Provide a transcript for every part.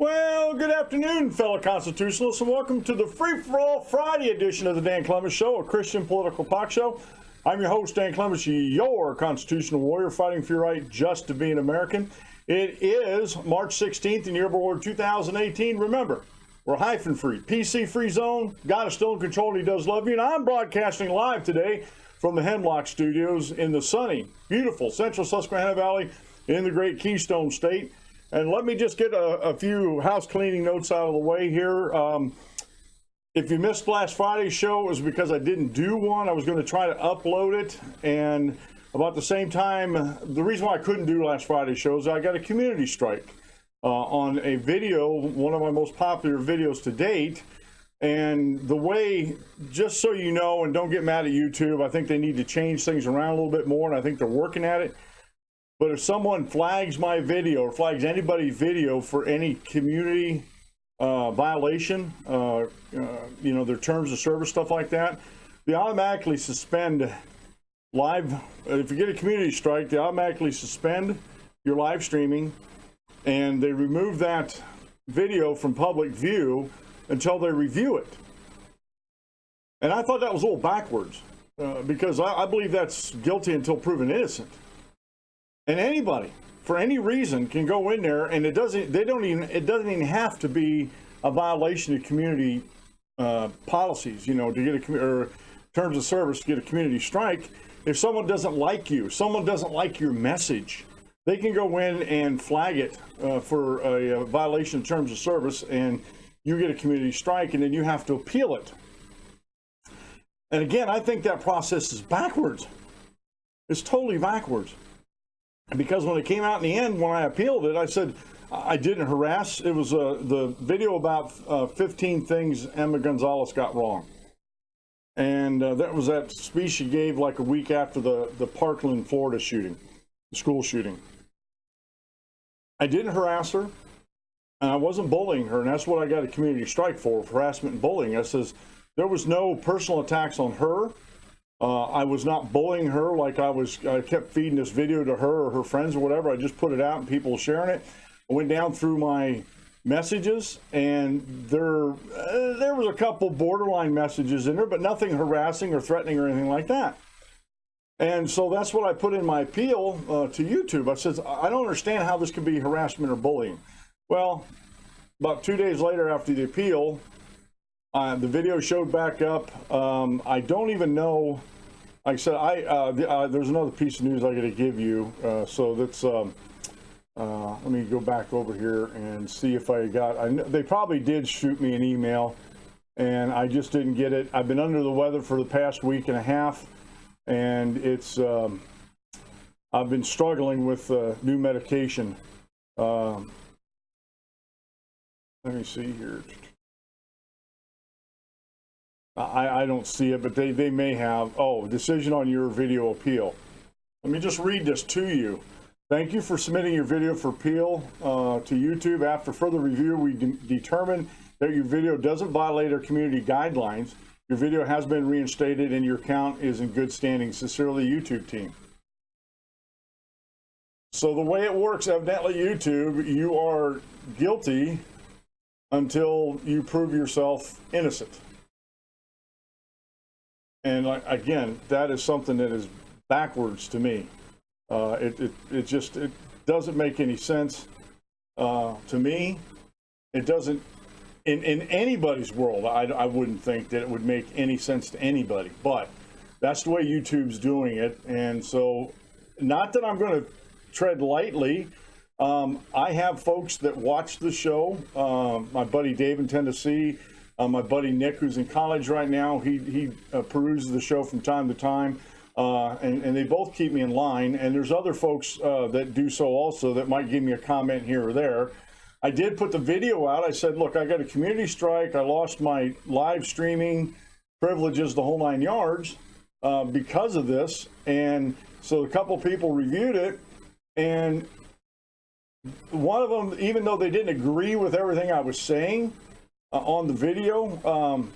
Well, good afternoon, fellow constitutionalists, and welcome to the Free-for-All Friday edition of the Dan Clemens Show, a Christian political talk show. I'm your host, Dan Clemens, your constitutional warrior fighting for your right just to be an American. It is March 16th in the year of our Lord 2018. Remember, we're hyphen-free, PC-free zone. God is still in control, and He does love you. And I'm broadcasting live today from the Hemlock Studios in the sunny, beautiful Central Susquehanna Valley in the great Keystone State. And let me just get a few house cleaning notes out of the way here. If you missed last Friday's show, it was because I didn't do one. I was going to try to upload it. And about the same time, the reason why I couldn't do last Friday's show is I got a community strike on a video, one of my most popular videos to date. And the way, just so you know, and don't get mad at YouTube, I think they need to change things around a little bit more, and I think they're working at it. But if someone flags my video or flags anybody's video for any community violation, their terms of service, stuff like that, they automatically suspend live. If you get a community strike, they automatically suspend your live streaming, and they remove that video from public view until they review it. And I thought that was a little backwards because I believe that's guilty until proven innocent. And anybody, for any reason, can go in there, and it doesn't even have to be a violation of community policies, to get or terms of service to get a community strike. If someone doesn't like you, someone doesn't like your message, they can go in and flag it for a violation of terms of service, and you get a community strike, and then you have to appeal it. And again, I think that process is backwards. It's totally backwards. Because when it came out in the end, when I appealed it, I said I didn't harass. It was the video about 15 things Emma Gonzalez got wrong. And that was that speech she gave like a week after the Parkland, Florida shooting, the school shooting. I didn't harass her, and I wasn't bullying her, and that's what I got a community strike for harassment and bullying. I says there was no personal attacks on her. I was not bullying her like I kept feeding this video to her or her friends or whatever. I just put it out and people were sharing it. I went down through my messages, and there was a couple borderline messages in there, but nothing harassing or threatening or anything like that. And so that's what I put in my appeal to YouTube. I said, I don't understand how this could be harassment or bullying. Well, about 2 days later after the appeal, the video showed back up. I don't even know. Like I said, there's another piece of news I got to give you. So that's. Let me go back over here and see if I got. They probably did shoot me an email, and I just didn't get it. I've been under the weather for the past week and a half, and it's. I've been struggling with new medication. Let me see here. I don't see it, but they may have. Oh, decision on your video appeal. Let me just read this to you. Thank you for submitting your video for appeal to YouTube. After further review, we determined that your video doesn't violate our community guidelines. Your video has been reinstated and your account is in good standing. Sincerely, YouTube team. So the way it works, evidently, YouTube, you are guilty until you prove yourself innocent. And again, that is something that is backwards to me. It doesn't make any sense to me. It doesn't in anybody's world. I wouldn't think that it would make any sense to anybody. But that's the way YouTube's doing it. And so, not that I'm going to tread lightly. I have folks that watch the show. My buddy Dave in Tennessee. My buddy Nick, who's in college right now, he peruses the show from time to time, and they both keep me in line. And there's other folks that do so also that might give me a comment here or there. I did put the video out. I said, look, I got a community strike. I lost my live streaming privileges, the whole 9 yards, because of this. And so a couple people reviewed it, and one of them, even though they didn't agree with everything I was saying on the video,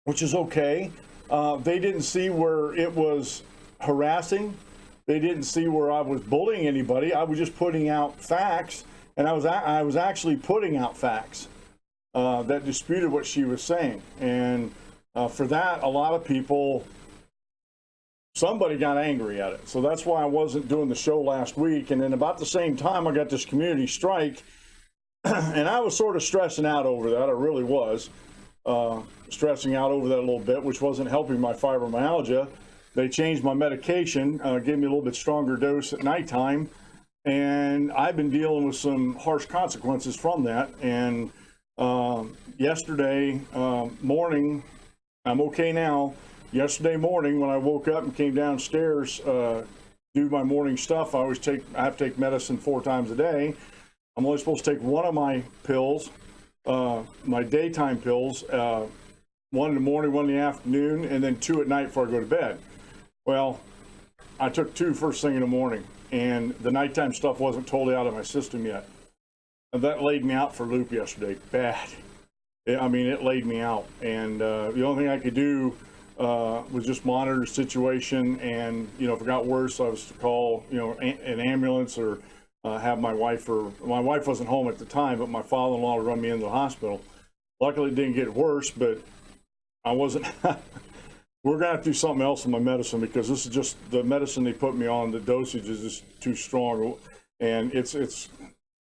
which is okay. They didn't see where it was harassing. They didn't see where I was bullying anybody. I was just putting out facts And I was actually putting out facts that disputed what she was saying. And for that, a lot of people, somebody got angry at it. So that's why I wasn't doing the show last week. And then about the same time, I got this community strike. And I was sort of stressing out over that. I really was stressing out over that a little bit, which wasn't helping my fibromyalgia. They changed my medication, gave me a little bit stronger dose at nighttime. And I've been dealing with some harsh consequences from that. And yesterday morning, I'm okay now. Yesterday morning, when I woke up and came downstairs, do my morning stuff, I have to take medicine 4 times a day. I'm only supposed to take one of my pills, my daytime pills, one in the morning, one in the afternoon, and then 2 at night before I go to bed. Well, I took 2 first thing in the morning, and the nighttime stuff wasn't totally out of my system yet. And that laid me out for a loop yesterday, bad. I mean, it laid me out. And the only thing I could do was just monitor the situation. And, you know, if it got worse, I was to call, you know, an ambulance or have my wife wasn't home at the time, but my father-in-law would run me into the hospital. Luckily, it didn't get worse, but I wasn't. We're going to have to do something else with my medicine, because this is just the medicine they put me on. The dosage is just too strong. And it's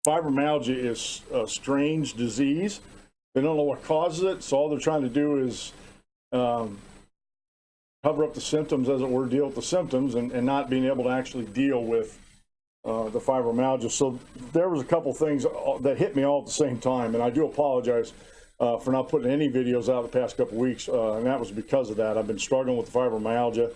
fibromyalgia is a strange disease. They don't know what causes it, so all they're trying to do is cover up the symptoms, as it were, deal with the symptoms, and not being able to actually deal with the fibromyalgia. So there was a couple things that hit me all at the same time, and I do apologize for not putting any videos out the past couple weeks, and that was because of that. I've been struggling with the fibromyalgia.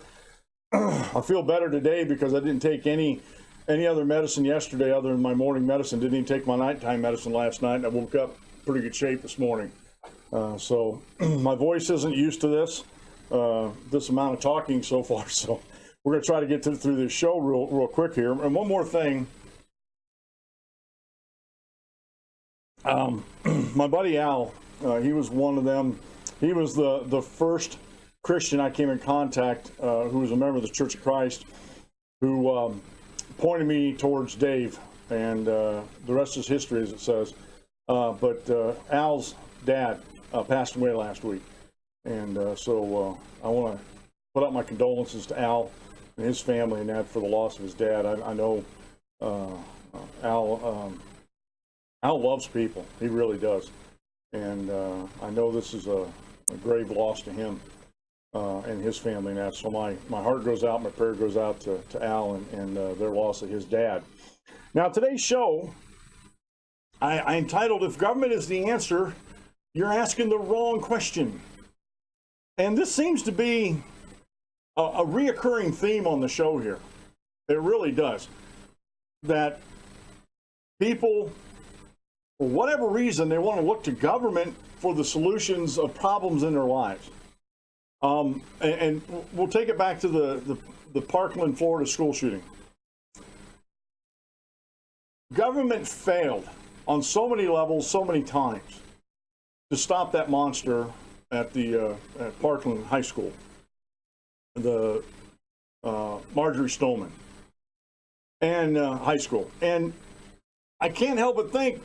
I feel better today because I didn't take any other medicine yesterday other than my morning medicine. Didn't even take my nighttime medicine last night, and I woke up pretty good shape this morning. So my voice isn't used to this amount of talking so far, so we're going to try to get through this show real quick here. And one more thing. My buddy Al, he was one of them. He was the first Christian I came in contact who was a member of the Church of Christ, who pointed me towards Dave, and the rest is history, as it says. But Al's dad passed away last week, and so I want to put out my condolences to Al and his family and that for the loss of his dad. I know Al loves people. He really does. And I know this is a grave loss to him and his family and that. So my heart goes out, my prayer goes out to Al and their loss of his dad. Now, today's show, I entitled, "If Government is the Answer, You're Asking the Wrong Question." And this seems to be a reoccurring theme on the show here. It really does. That people, for whatever reason, they want to look to government for the solutions of problems in their lives. And we'll take it back to the Parkland, Florida school shooting. Government failed on so many levels, so many times, to stop that monster at Parkland High School, the Marjorie Stoneman, and high school. And I can't help but think,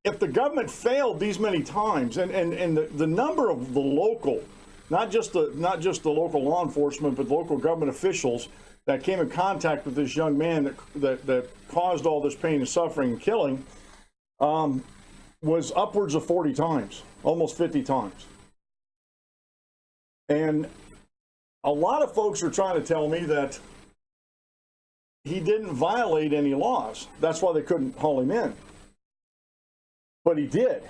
if the government failed these many times, and the number of the local, not just the local law enforcement, but local government officials that came in contact with this young man that caused all this pain and suffering and killing, was upwards of 40 times, almost 50 times. And a lot of folks are trying to tell me that he didn't violate any laws. That's why they couldn't haul him in. But he did.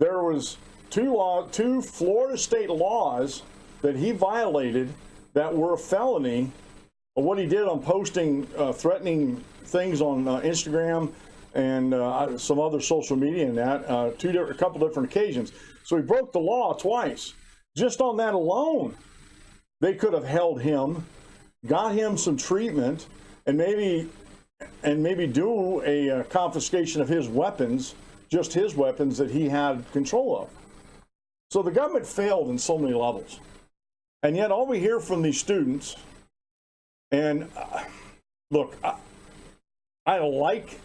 There was two Florida state laws that he violated that were a felony. What he did on posting threatening things on Instagram and some other social media and that, a couple different occasions. So he broke the law twice. Just on that alone, they could have held him, got him some treatment, and maybe do a confiscation of his weapons, just his weapons that he had control of. So the government failed in so many levels. And yet all we hear from these students, and look, I like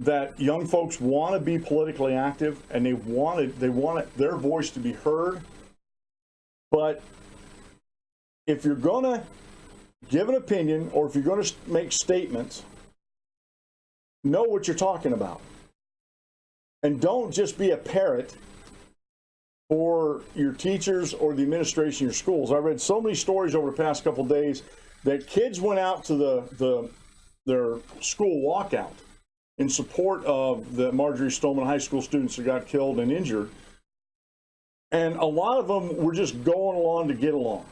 that young folks want to be politically active and they want their voice to be heard. But if you're going to give an opinion or if you're going to make statements, know what you're talking about. And don't just be a parrot for your teachers or the administration of your schools. I read so many stories over the past couple of days that kids went out to their school walkout in support of the Marjorie Stoneman High School students that got killed and injured. And a lot of them were just going along to get along.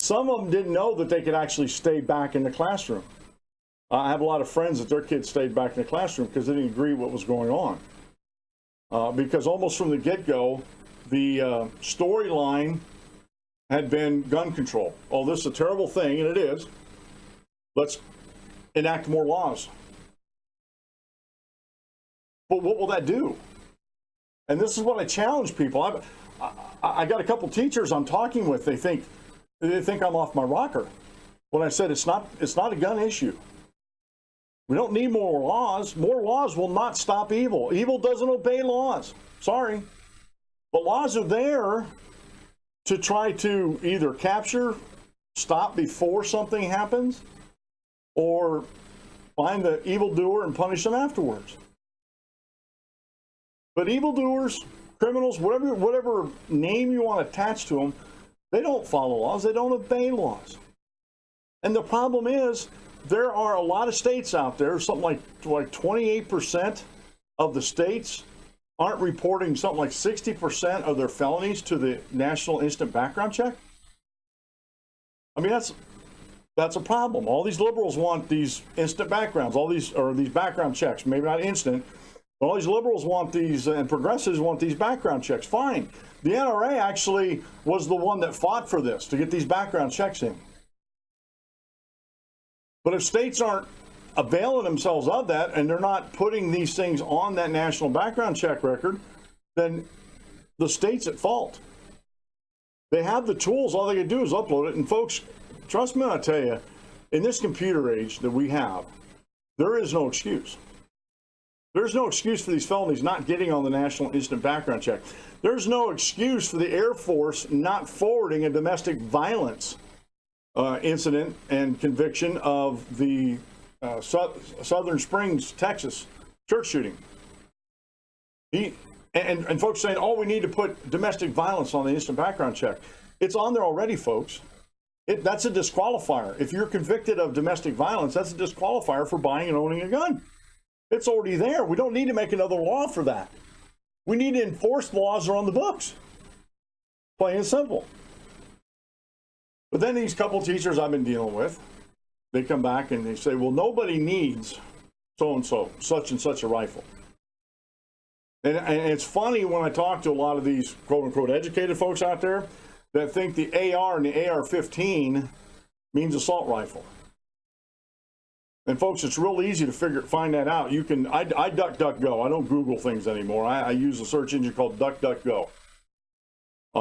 Some of them didn't know that they could actually stay back in the classroom. I have a lot of friends that their kids stayed back in the classroom because they didn't agree what was going on. Because almost from the get-go, the storyline had been gun control. Oh, this is a terrible thing, and it is. Let's enact more laws. But what will that do? And this is what I challenge people. I got a couple teachers I'm talking with. They think I'm off my rocker when I said it's not a gun issue. We don't need more laws. More laws will not stop evil. Evil doesn't obey laws. Sorry. But laws are there to try to either capture, stop before something happens, or find the evildoer and punish them afterwards. But evildoers, criminals, whatever name you want to attach to them, they don't follow laws. They don't obey laws. And the problem is, there are a lot of states out there, something like 28% of the states aren't reporting something like 60% of their felonies to the National Instant Background Check. I mean, that's a problem. All these liberals want these instant backgrounds, these background checks, maybe not instant. All these liberals want these, and progressives want these background checks. Fine. The NRA actually was the one that fought for this, to get these background checks in. But if states aren't availing themselves of that, and they're not putting these things on that national background check record, then the state's at fault. They have the tools. All they can do is upload it. And folks, trust me when I tell you, in this computer age that we have, there is no excuse. There's no excuse for these felonies not getting on the National Instant Background Check. There's no excuse for the Air Force not forwarding a domestic violence incident and conviction of the Southern Springs, Texas church shooting. And folks saying, oh, we need to put domestic violence on the instant background check. It's on there already, folks. That's a disqualifier. If you're convicted of domestic violence, that's a disqualifier for buying and owning a gun. It's already there. We don't need to make another law for that. We need to enforce the laws that are on the books. Plain and simple. But then these couple teachers I've been dealing with, they come back and they say, well, nobody needs so-and-so, such and such a rifle. And it's funny when I talk to a lot of these quote-unquote educated folks out there that think the AR and the AR-15 means assault rifle. And folks, it's real easy to find that out. You can, I DuckDuckGo. I don't Google things anymore. I use a search engine called DuckDuckGo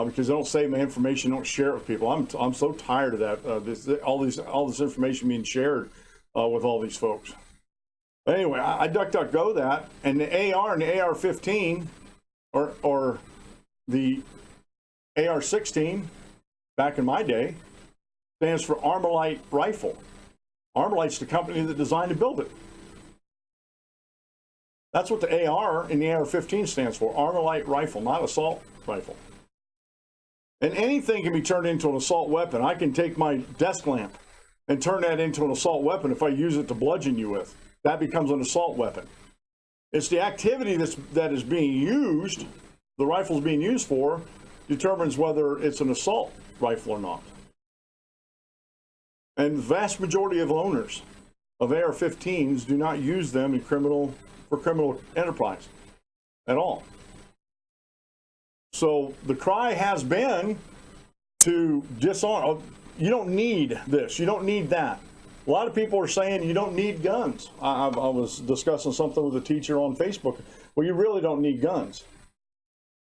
because they don't save my information, don't share it with people. I'm so tired of that. All this information being shared with all these folks. But anyway, I DuckDuckGo that, and the AR and the AR-15 or the AR-16 back in my day stands for Armalite Rifle. Armalite's the company that designed and built it. That's what the AR and the AR-15 stands for, Armalite Rifle, not assault rifle. And anything can be turned into an assault weapon. I can take my desk lamp and turn that into an assault weapon if I use it to bludgeon you with. That becomes an assault weapon. It's the activity that is being used, the rifle's being used for, determines whether it's an assault rifle or not. And the vast majority of owners of AR-15s do not use them for criminal enterprise at all. So the cry has been to disarm. You don't need this. You don't need that. A lot of people are saying you don't need guns. I was discussing something with a teacher on Facebook. Well, you really don't need guns.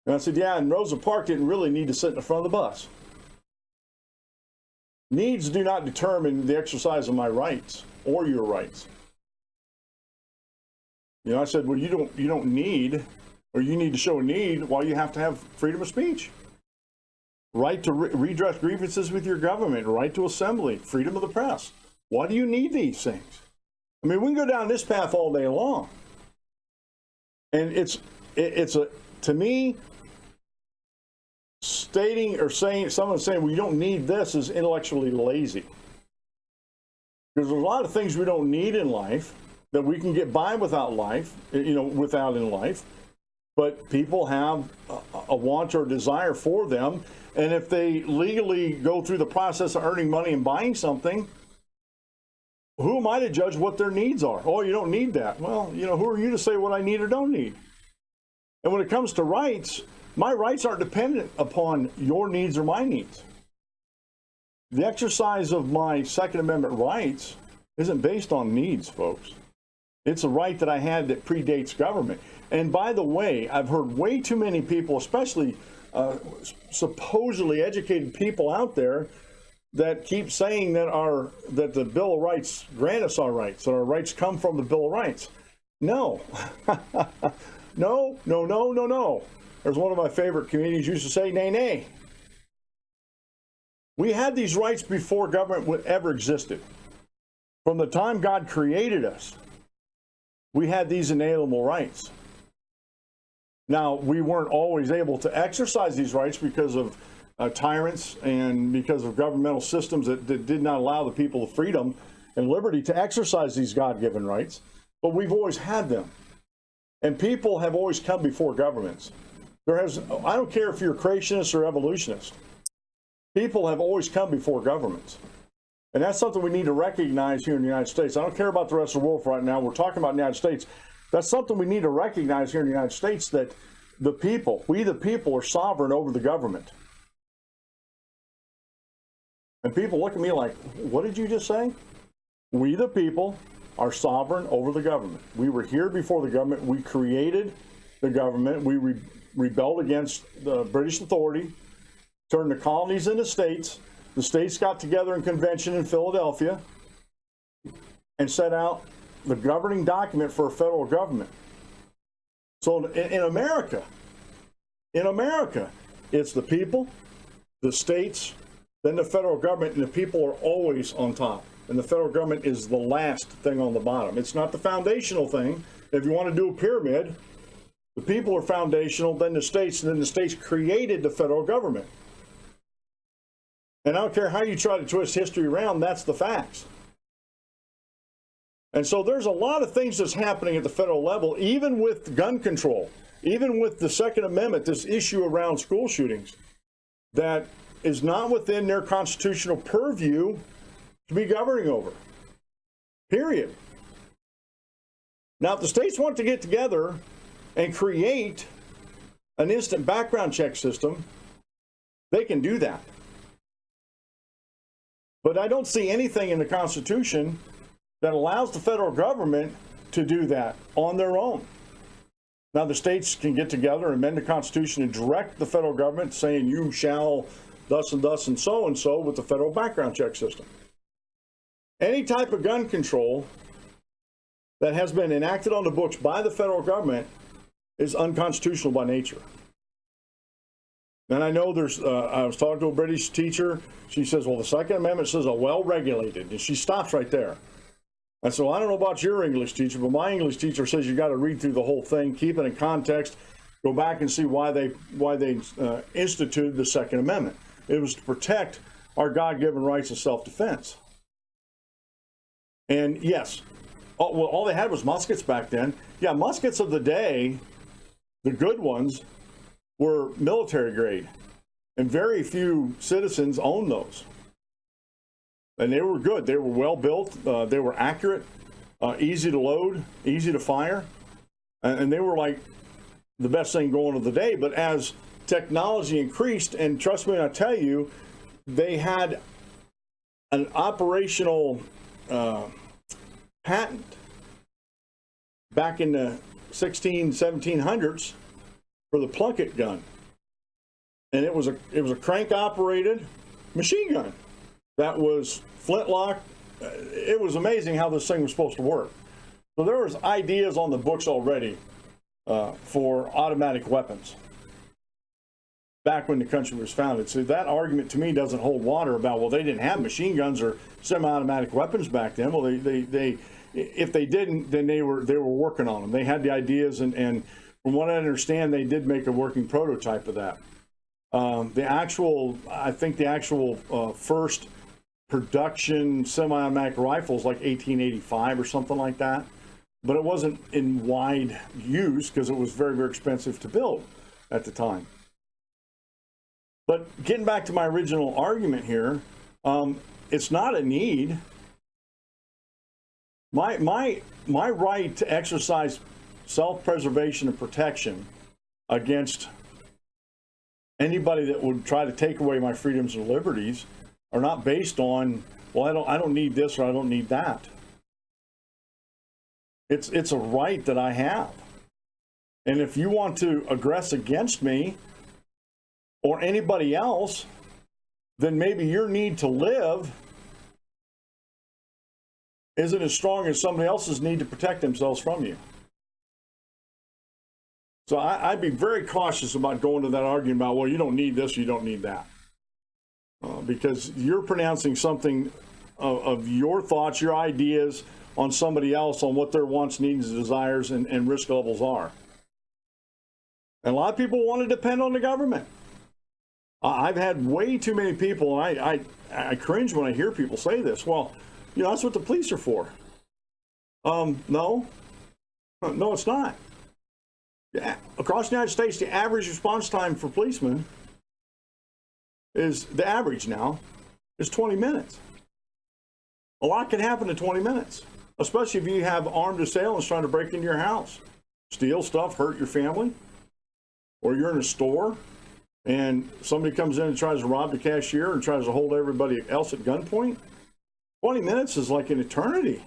And I said, yeah, and Rosa Parks didn't really need to sit in the front of the bus. Needs do not determine the exercise of my rights or your rights. You know, I said, well, you don't need, or you need to show a need while you have to have freedom of speech. Right to redress grievances with your government, right to assembly, freedom of the press. Why do you need these things? I mean, we can go down this path all day long. And it's to me, stating or saying, someone saying, well, you don't need this is intellectually lazy. Because there's a lot of things we don't need in life that we can get by without in life. But people have a want or desire for them. And if they legally go through the process of earning money and buying something, who am I to judge what their needs are? Oh, you don't need that. Well, you know, who are you to say what I need or don't need? And when it comes to rights, my rights aren't dependent upon your needs or my needs. The exercise of my Second Amendment rights isn't based on needs, folks. It's a right that I had that predates government. And by the way, I've heard way too many people, especially supposedly educated people out there, that keep saying that the Bill of Rights grant us our rights, that our rights come from the Bill of Rights. No. No. As one of my favorite comedians used to say, nay, nay. We had these rights before government ever existed. From the time God created us, we had these inalienable rights. Now, we weren't always able to exercise these rights because of tyrants and because of governmental systems that did not allow the people the freedom and liberty to exercise these God-given rights, but we've always had them. And people have always come before governments. I don't care if you're a creationist or evolutionist. People have always come before governments. And that's something we need to recognize here in the United States. I don't care about the rest of the world right now. We're talking about the United States. That's something we need to recognize here in the United States, that we the people are sovereign over the government. And people look at me like, what did you just say? We the people are sovereign over the government. We were here before the government. We created the government. We rebelled against the British authority, turned the colonies into states. The states got together in convention in Philadelphia and set out the governing document for a federal government. So in America, it's the people, the states, then the federal government, and the people are always on top. And the federal government is the last thing on the bottom. It's not the foundational thing. If you want to do a pyramid, the people are foundational, then the states, and then the states created the federal government. And I don't care how you try to twist history around, that's the facts. And so there's a lot of things that's happening at the federal level, even with gun control, even with the Second Amendment, this issue around school shootings, that is not within their constitutional purview to be governing over. Period. Now, if the states want to get together and create an instant background check system, they can do that. But I don't see anything in the Constitution that allows the federal government to do that on their own. Now, the states can get together and amend the Constitution and direct the federal government, saying you shall thus and so with the federal background check system. Any type of gun control that has been enacted on the books by the federal government is unconstitutional by nature. And I know I was talking to a British teacher. She says, well, the Second Amendment says a well-regulated, and she stops right there. And so I don't know about your English teacher, but my English teacher says you got to read through the whole thing, keep it in context, go back and see why they instituted the Second Amendment. It was to protect our God-given rights of self-defense. And yes, all they had was muskets back then. Yeah, muskets of the day, the good ones, were military grade, and very few citizens owned those. And they were good. They were well built. They were accurate, easy to load, easy to fire, and they were like the best thing going of the day. But as technology increased, and trust me when I tell you, they had an operational patent back in the 1700s for the Plunkett gun, and it was a crank operated machine gun that was flintlock. It was amazing how this thing was supposed to work. So there was ideas on the books already for automatic weapons back when the country was founded. So that argument to me doesn't hold water about, well, they didn't have machine guns or semi-automatic weapons back then. Well, they if they didn't, then they were working on them. They had the ideas, and from what I understand, they did make a working prototype of that. I think the actual first production semi-automatic rifles like 1885 or something like that, but it wasn't in wide use because it was very, very expensive to build at the time. But getting back to my original argument here, it's not a need. My right to exercise self-preservation and protection against anybody that would try to take away my freedoms and liberties are not based on, well, I don't need this or I don't need that. It's a right that I have. And if you want to aggress against me or anybody else, then maybe your need to live isn't as strong as somebody else's need to protect themselves from you. So I'd be very cautious about going to that argument about, well, you don't need this, you don't need that. Because you're pronouncing something of your thoughts, your ideas on somebody else, on what their wants, needs, desires, and risk levels are. And a lot of people want to depend on the government. I've had way too many people, and I cringe when I hear people say this. Well, you know, that's what the police are for. No, it's not. Across the United States, the average response time for policemen is, the average now, is 20 minutes. A lot can happen in 20 minutes, especially if you have armed assailants trying to break into your house, steal stuff, hurt your family, or you're in a store and somebody comes in and tries to rob the cashier and tries to hold everybody else at gunpoint. 20 minutes is like an eternity.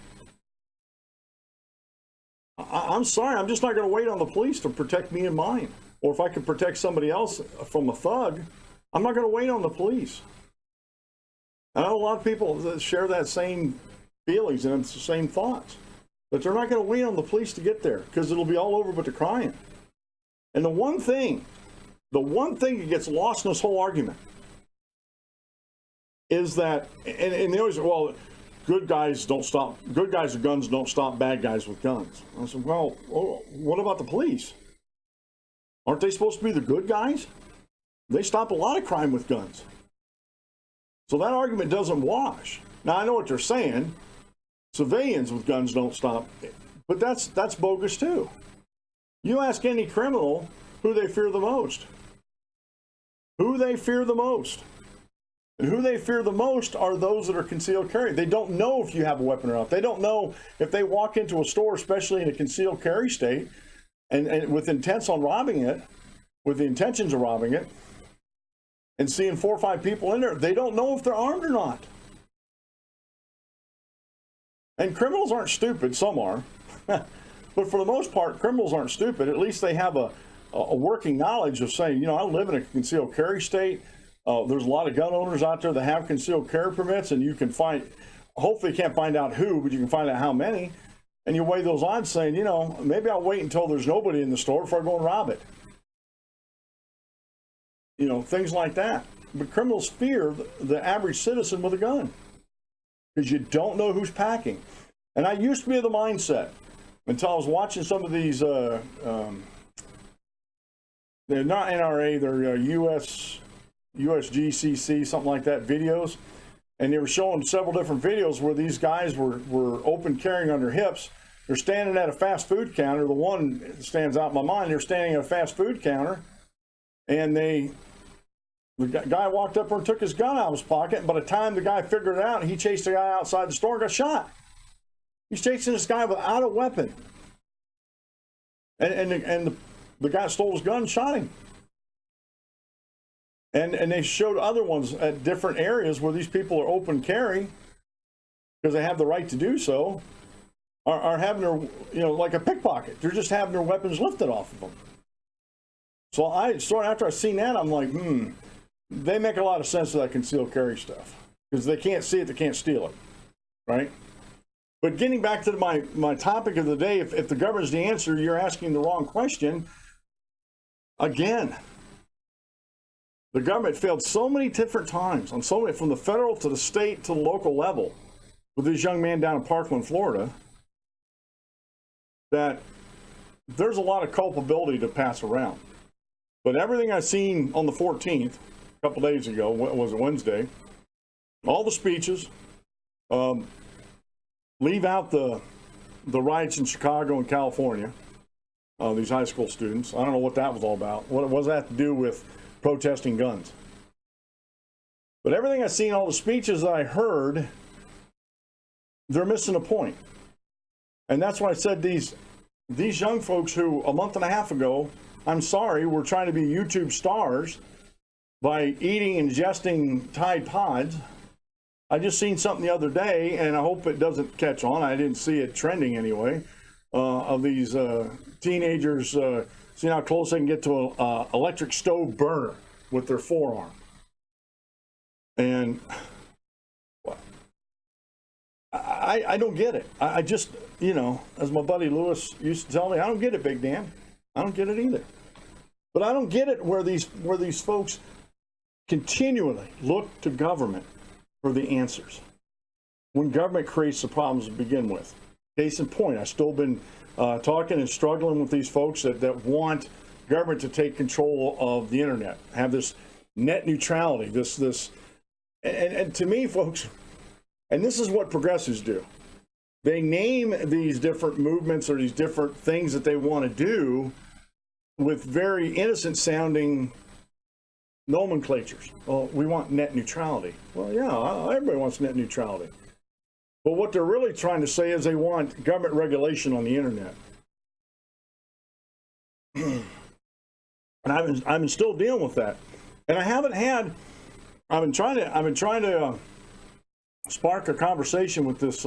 I'm sorry, I'm just not going to wait on the police to protect me and mine. Or if I could protect somebody else from a thug, I'm not going to wait on the police. I know a lot of people that share that same feelings and the same thoughts, but they're not going to wait on the police to get there because it'll be all over but the crying. And the one thing that gets lost in this whole argument is that, and they always say, well, good guys with guns don't stop bad guys with guns. I said, well, what about the police? Aren't they supposed to be the good guys? They stop a lot of crime with guns. So that argument doesn't wash. Now, I know what they're saying. Civilians with guns don't stop. But that's bogus too. You ask any criminal who they fear the most. Who they fear the most. And who they fear the most are those that are concealed carry. They don't know if you have a weapon or not. They don't know if they walk into a store, especially in a concealed carry state, and with intents on robbing it, with the intentions of robbing it, and seeing 4 or 5 people in there, they don't know if they're armed or not. And criminals aren't stupid. Some are. But for the most part, criminals aren't stupid. At least they have a working knowledge of saying, you know, I live in a concealed carry state. There's a lot of gun owners out there that have concealed carry permits, and you can hopefully you can't find out who, but you can find out how many. And you weigh those odds saying, you know, maybe I'll wait until there's nobody in the store before I go and rob it. You know, things like that. But criminals fear the average citizen with a gun because you don't know who's packing. And I used to be of the mindset until I was watching some of these, they're not NRA, they're USGCC, something like that, videos. And they were showing several different videos where these guys were open carrying on their hips. They're standing at a fast food counter. The one that stands out in my mind, they're standing at a fast food counter, and the guy walked up and took his gun out of his pocket, and by the time the guy figured it out, he chased the guy outside the store and got shot. He's chasing this guy without a weapon. And the guy stole his gun and shot him. And they showed other ones at different areas where these people are open carry, because they have the right to do so, are having their, you know, like a pickpocket. They're just having their weapons lifted off of them. So after I seen that, I'm like, they make a lot of sense of that concealed carry stuff. Because they can't see it, they can't steal it. Right? But getting back to my topic of the day, if the government's the answer, you're asking the wrong question. Again, the government failed so many different times, on so many, from the federal to the state to the local level, with this young man down in Parkland, Florida, that there's a lot of culpability to pass around. But everything I've seen on the 14th, a couple days ago, was it Wednesday, all the speeches, leave out the riots in Chicago and California, these high school students. I don't know what that was all about. What does that have to do with protesting guns? But everything I've seen, all the speeches that I heard, they're missing a point. And that's why I said these young folks who a month and a half ago, I'm sorry, were trying to be YouTube stars by eating and ingesting Tide Pods. I just seen something the other day, and I hope it doesn't catch on. I didn't see it trending anyway, of these teenagers seeing how close they can get to an electric stove burner with their forearm. And I don't get it. I just, as my buddy Lewis used to tell me, I don't get it, Big Dan. I don't get it either. But I don't get it where these folks continually look to government for the answers, when government creates the problems to begin with. Case in point, I've still been talking and struggling with these folks that want government to take control of the internet, have this net neutrality, and to me, folks, and this is what progressives do. They name these different movements or these different things that they want to do with very innocent sounding nomenclatures. Well, we want net neutrality. Well, yeah, everybody wants net neutrality. But what they're really trying to say is they want government regulation on the internet. And I've been still dealing with that. And I've been trying to spark a conversation with this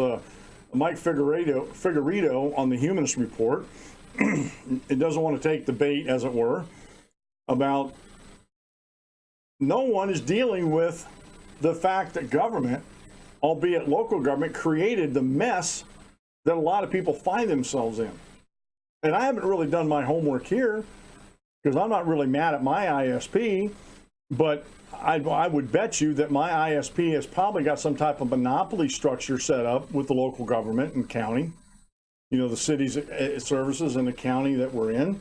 Mike Figueredo on the Humanist Report. It doesn't want to take the bait, as it were, about no one is dealing with the fact that government, albeit local government, created the mess that a lot of people find themselves in. And I haven't really done my homework here, because I'm not really mad at my ISP, but I would bet you that my ISP has probably got some type of monopoly structure set up with the local government and county, the city's services in the county that we're in.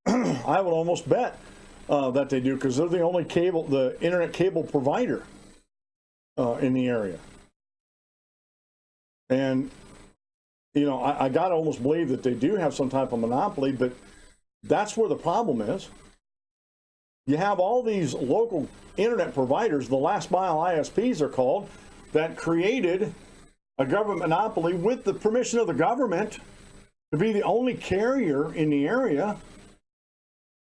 I would almost bet that they do, because they're the only the internet cable provider in the area. And, I got to almost believe that they do have some type of monopoly, but that's where the problem is. You have all these local internet providers, the last mile ISPs are called, that created a government monopoly with the permission of the government to be the only carrier in the area.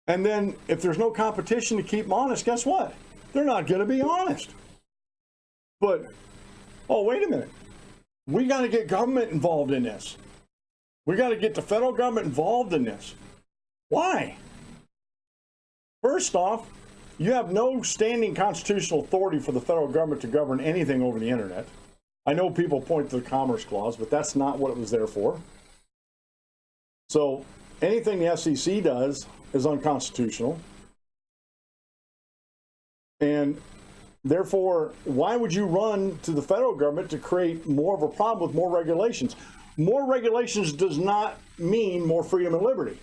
And then if there's no competition to keep them honest, guess what? They're not going to be honest. But, oh, wait a minute. We got to get government involved in this. We got to get the federal government involved in this. Why? First off, you have no standing constitutional authority for the federal government to govern anything over the internet. I know people point to the Commerce Clause, but that's not what it was there for. So anything the FCC does is unconstitutional. And therefore, why would you run to the federal government to create more of a problem with more regulations? More regulations does not mean more freedom and liberty.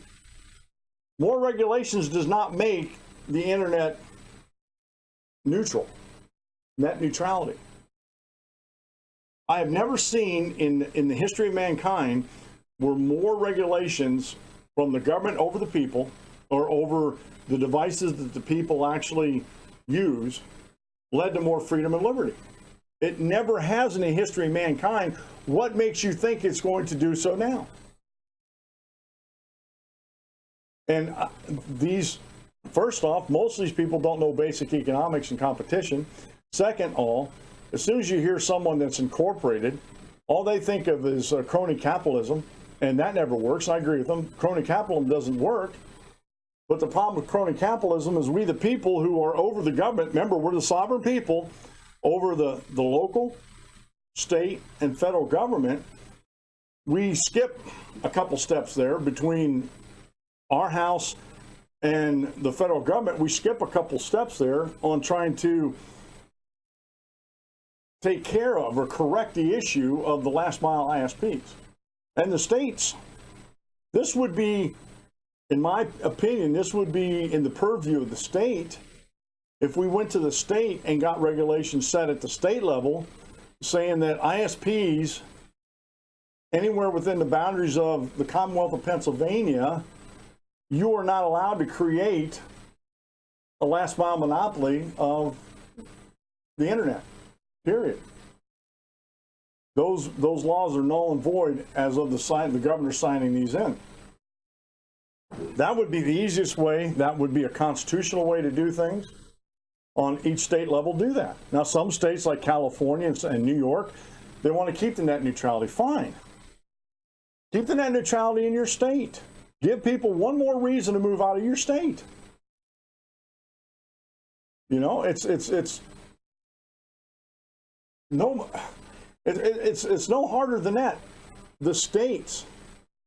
More regulations does not make the internet neutral, net neutrality. I have never seen in the history of mankind where more regulations from the government over the people or over the devices that the people actually use led to more freedom and liberty. It never has in the history of mankind. What makes you think it's going to do so now? And first off, most of these people don't know basic economics and competition. Second all, as soon as you hear someone that's incorporated, all they think of is crony capitalism, and that never works. I agree with them. Crony capitalism doesn't work. But the problem with crony capitalism is we, the people who are over the government, remember, we're the sovereign people over the local, state, and federal government. we skip a couple steps there between our house and the federal government. We skip a couple steps there on trying to take care of or correct the issue of the last mile ISPs. And the states, this would be, in my opinion, this would be in the purview of the state if we went to the state and got regulations set at the state level saying that ISPs anywhere within the boundaries of the Commonwealth of Pennsylvania, you are not allowed to create a last mile monopoly of the internet, period. Those laws are null and void as of the governor signing these in. That would be the easiest way. That would be a constitutional way to do things. On each state level, do that. Now, some states like California and New York, they want to keep the net neutrality. Fine. Keep the net neutrality in your state. Give people one more reason to move out of your state. You know, it's no harder than that. The states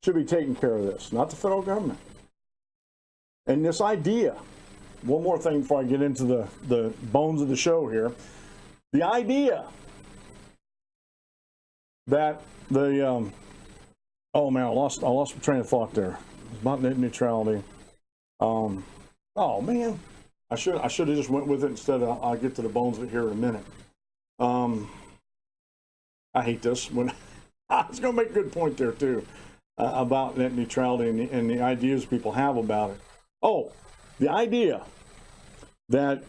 should be taking care of this, not the federal government. And this idea, one more thing before I get into the bones of the show here. The idea that the oh man, I lost my train of thought there. It's about net neutrality. Oh man, I should have just went with it instead of. I'll get to the bones of it here in a minute. I hate this. When I was going to make a good point there too about net neutrality and the ideas people have about it. Oh, the idea that,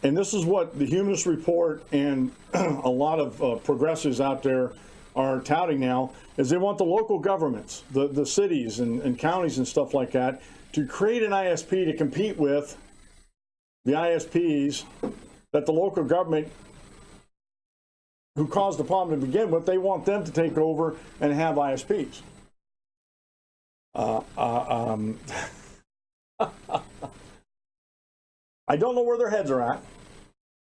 and this is what the Humanist Report and a lot of progressives out there are touting now, is they want the local governments, the cities and counties and stuff like that, to create an ISP to compete with the ISPs that the local government who caused the problem to begin with. They want them to take over and have ISPs. I don't know where their heads are at.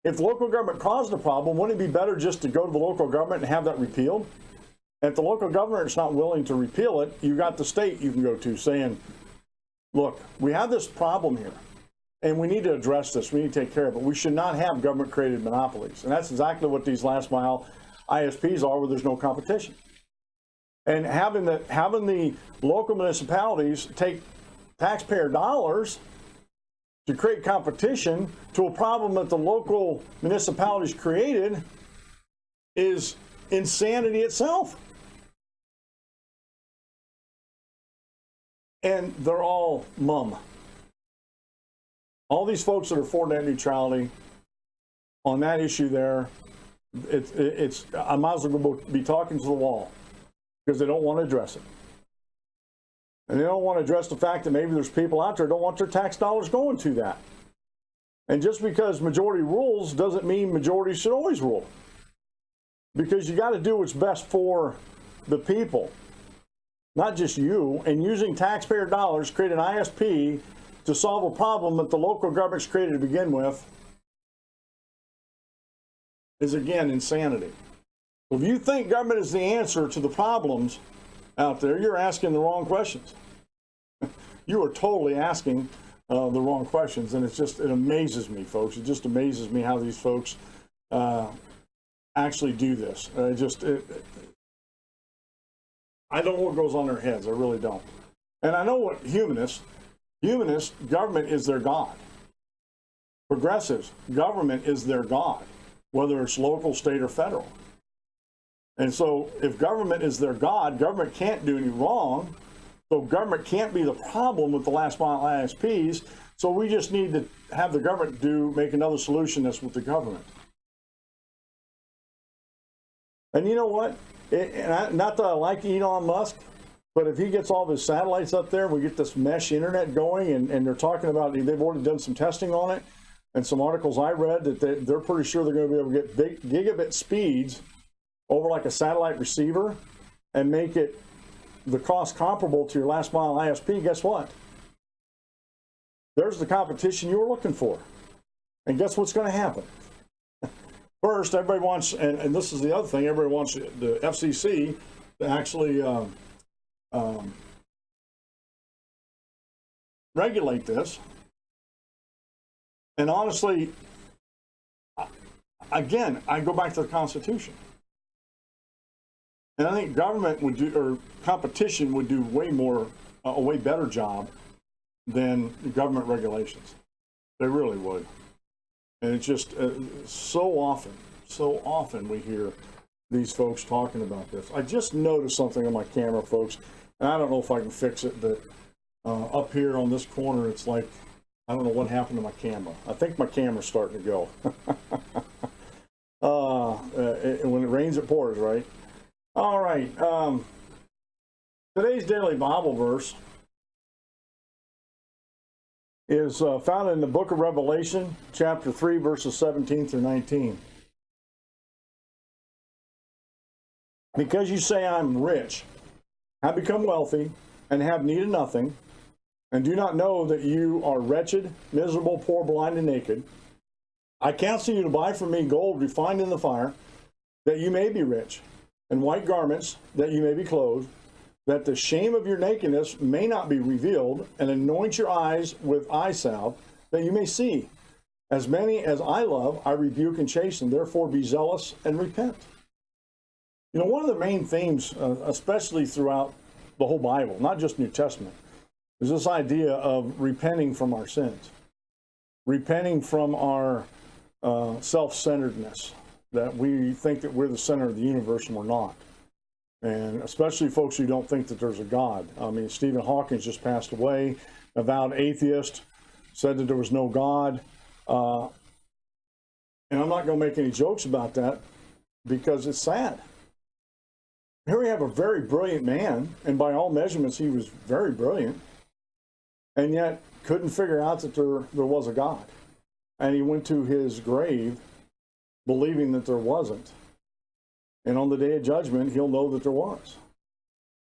If the local government caused the problem, wouldn't it be better just to go to the local government and have that repealed? And if the local government is not willing to repeal it, you got the state you can go to saying, look, we have this problem here, and we need to address this. We need to take care of it. We should not have government-created monopolies. And that's exactly what these last-mile ISPs are, where there's no competition. And having the local municipalities take taxpayer dollars to create competition to a problem that the local municipalities created is insanity itself. And they're all mum. All these folks that are for net neutrality on that issue there, I might as well be talking to the wall because they don't want to address it. And they don't want to address the fact that maybe there's people out there who don't want their tax dollars going to that. And just because majority rules doesn't mean majority should always rule. Because you got to do what's best for the people, not just you. And using taxpayer dollars, create an ISP to solve a problem that the local government's created to begin with is, again, insanity. If you think government is the answer to the problems out there, you're asking the wrong questions. You are totally asking the wrong questions, and it amazes me, folks. It just amazes me how these folks actually do this. I don't know what goes on their heads. I really don't. And I know what humanists, government is their God. Progressives, government is their God, whether it's local, state, or federal. And so if government is their God, government can't do any wrong. So government can't be the problem with the last mile ISPs. So we just need to have the government make another solution that's with the government. And you know what? Not that I like Elon Musk, but if he gets all of his satellites up there and we get this mesh internet going, and they're talking about, they've already done some testing on it, and some articles I read that they're pretty sure they're going to be able to get big gigabit speeds over like a satellite receiver and make it the cost comparable to your last mile ISP. Guess what? There's the competition you were looking for. And guess what's going to happen? First, everybody wants, and this is the other thing, everybody wants the FCC to actually regulate this. And honestly, again, I go back to the Constitution. And I think government would do, or competition would do way more, a way better job than government regulations. They really would. And it's just so often we hear these folks talking about this. I just noticed something on my camera, folks, and I don't know if I can fix it, but up here on this corner, it's like, I don't know what happened to my camera. I think my camera's starting to go. When it rains, it pours, right? All right. Today's daily Bible verse is found in the book of Revelation, chapter 3, verses 17 through 19. Because you say, I'm rich, have become wealthy, and have need of nothing, and do not know that you are wretched, miserable, poor, blind, and naked, I counsel you to buy from me gold refined in the fire, that you may be rich, and white garments, that you may be clothed, that the shame of your nakedness may not be revealed, and anoint your eyes with eye salve, that you may see. As many as I love, I rebuke and chasten. Therefore be zealous and repent. You know, one of the main themes, especially throughout the whole Bible, not just New Testament, is this idea of repenting from our sins, repenting from our self-centeredness, that we think that we're the center of the universe and we're not. And especially folks who don't think that there's a God. I mean, Stephen Hawking just passed away, avowed atheist, said that there was no God. And I'm not going to make any jokes about that because it's sad. Here we have a very brilliant man, and by all measurements, he was very brilliant, and yet couldn't figure out that there was a God. And he went to his grave believing that there wasn't. And on the day of judgment, he'll know that there was.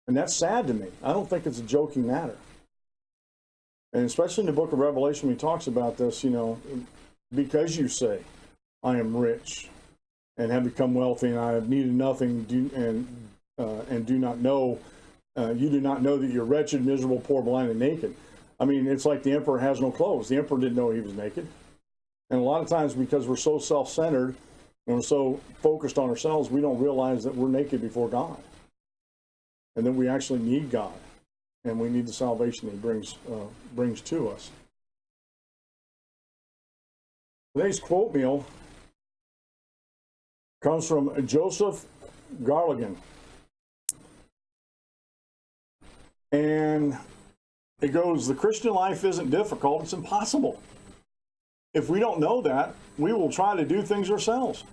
And that's sad to me. I don't think it's a joking matter. And especially in the book of Revelation, he talks about this, you know, because you say, I am rich and have become wealthy and I have needed nothing and do not know, you do not know that you're wretched, miserable, poor, blind, and naked. I mean, it's like the emperor has no clothes. The emperor didn't know he was naked. And a lot of times because we're so self-centered and we're so focused on ourselves, we don't realize that we're naked before God. And that we actually need God. And we need the salvation He brings to us. Today's quote meal comes from Joseph Garligan. And it goes, the Christian life isn't difficult, it's impossible. If we don't know that, we will try to do things ourselves.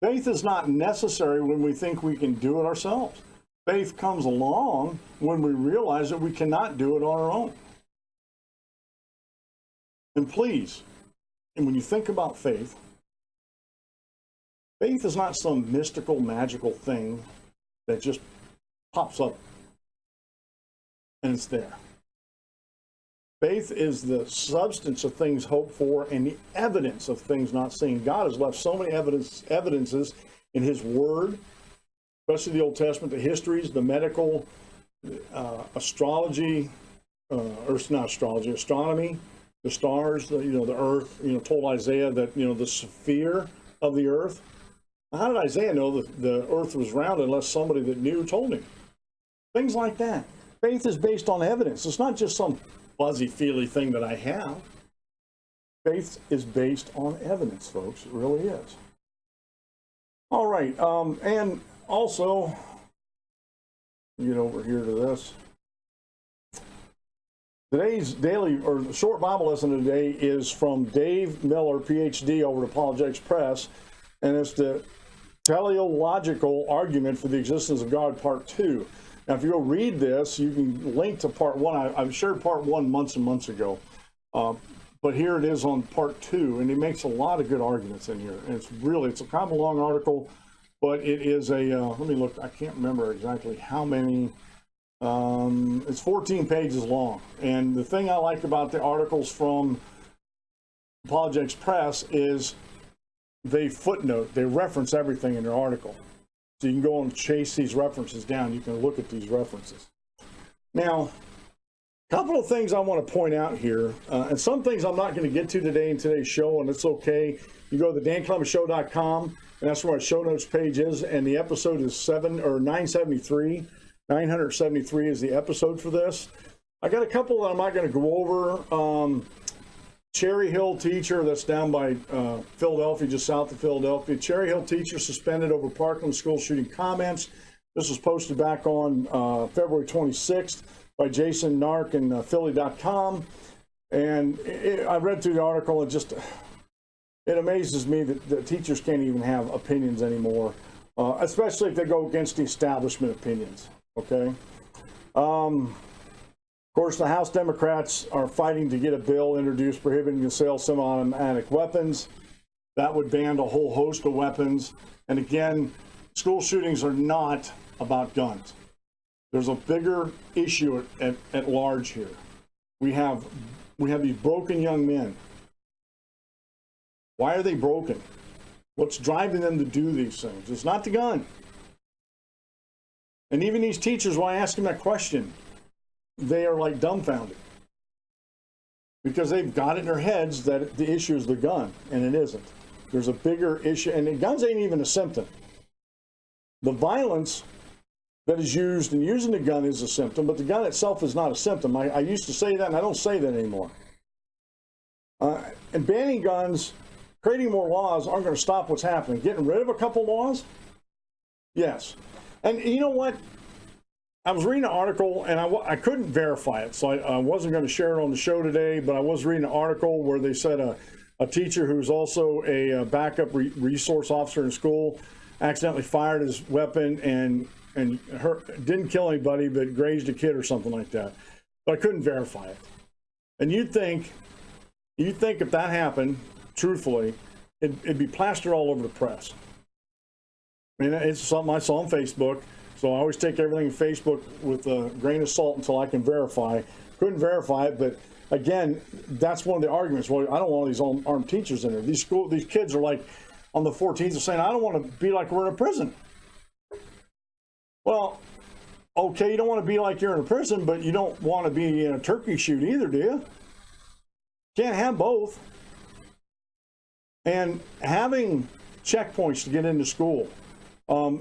Faith is not necessary when we think we can do it ourselves. Faith comes along when we realize that we cannot do it on our own. And please, and when you think about faith, faith is not some mystical, magical thing that just pops up and it's there. Faith is the substance of things hoped for and the evidence of things not seen. God has left so many evidences in His Word, especially the Old Testament, the histories, the medical, astrology, or not astrology, astronomy, the stars, the earth. Told Isaiah that the sphere of the earth. How did Isaiah know that the earth was round unless somebody that knew told him? Things like that. Faith is based on evidence. It's not just some fuzzy, feely thing that I have. Faith is based on evidence, folks. It really is. All right. And also, get over here to this. Today's daily or short Bible lesson today is from Dave Miller, PhD, over at Apologetics Press, and it's the teleological argument for the existence of God, part 2. Now, if you go read this, you can link to part 1. I've shared part 1 months and months ago, but here it is on part 2, and he makes a lot of good arguments in here. And it's a kind of a long article, but it is a, let me look, I can't remember exactly how many, it's 14 pages long. And the thing I like about the articles from Apologetics Press is they footnote, they reference everything in their article. So you can go and chase these references down. You can look at these references. Now, a couple of things I want to point out here, and some things I'm not going to get to today in today's show, and it's okay. You go to the danclemenshow.com, and that's where our show notes page is, and the episode is 973. 973 is the episode for this. I got a couple that I'm not going to go over. Cherry Hill teacher that's down by Philadelphia, just south of Philadelphia. Cherry Hill teacher suspended over Parkland school shooting comments. This was posted back on February 26th by Jason Nark and Philly.com. And I read through the article, and it amazes me that the teachers can't even have opinions anymore, especially if they go against the establishment opinions, okay? Of course, the House Democrats are fighting to get a bill introduced prohibiting the sale of semi-automatic weapons. That would ban a whole host of weapons. And again, school shootings are not about guns. There's a bigger issue at large here. We have these broken young men. Why are they broken? What's driving them to do these things? It's not the gun. And even these teachers, when I ask them that question, they are like dumbfounded, because they've got it in their heads that the issue is the gun, and it isn't. There's a bigger issue, and the guns ain't even a symptom. The violence that is used in using the gun is a symptom, but the gun itself is not a symptom. I used to say that, and I don't say that anymore. And banning guns, creating more laws aren't going to stop what's happening. Getting rid of a couple laws? Yes. And you know what? I was reading an article, and I couldn't verify it, so I wasn't going to share it on the show today, but I was reading an article where they said a teacher who's also a backup resource officer in school accidentally fired his weapon and didn't kill anybody, but grazed a kid or something like that. But I couldn't verify it. And you'd think if that happened, truthfully, it'd be plastered all over the press. I mean, it's something I saw on Facebook. So I always take everything in Facebook with a grain of salt until I can verify. Couldn't verify it, but again, that's one of the arguments. Well, I don't want all these armed teachers in there. These kids are like on the 14th of saying, I don't want to be like we're in a prison. Well, okay, you don't want to be like you're in a prison, but you don't want to be in a turkey shoot either, do you? Can't have both. And having checkpoints to get into school.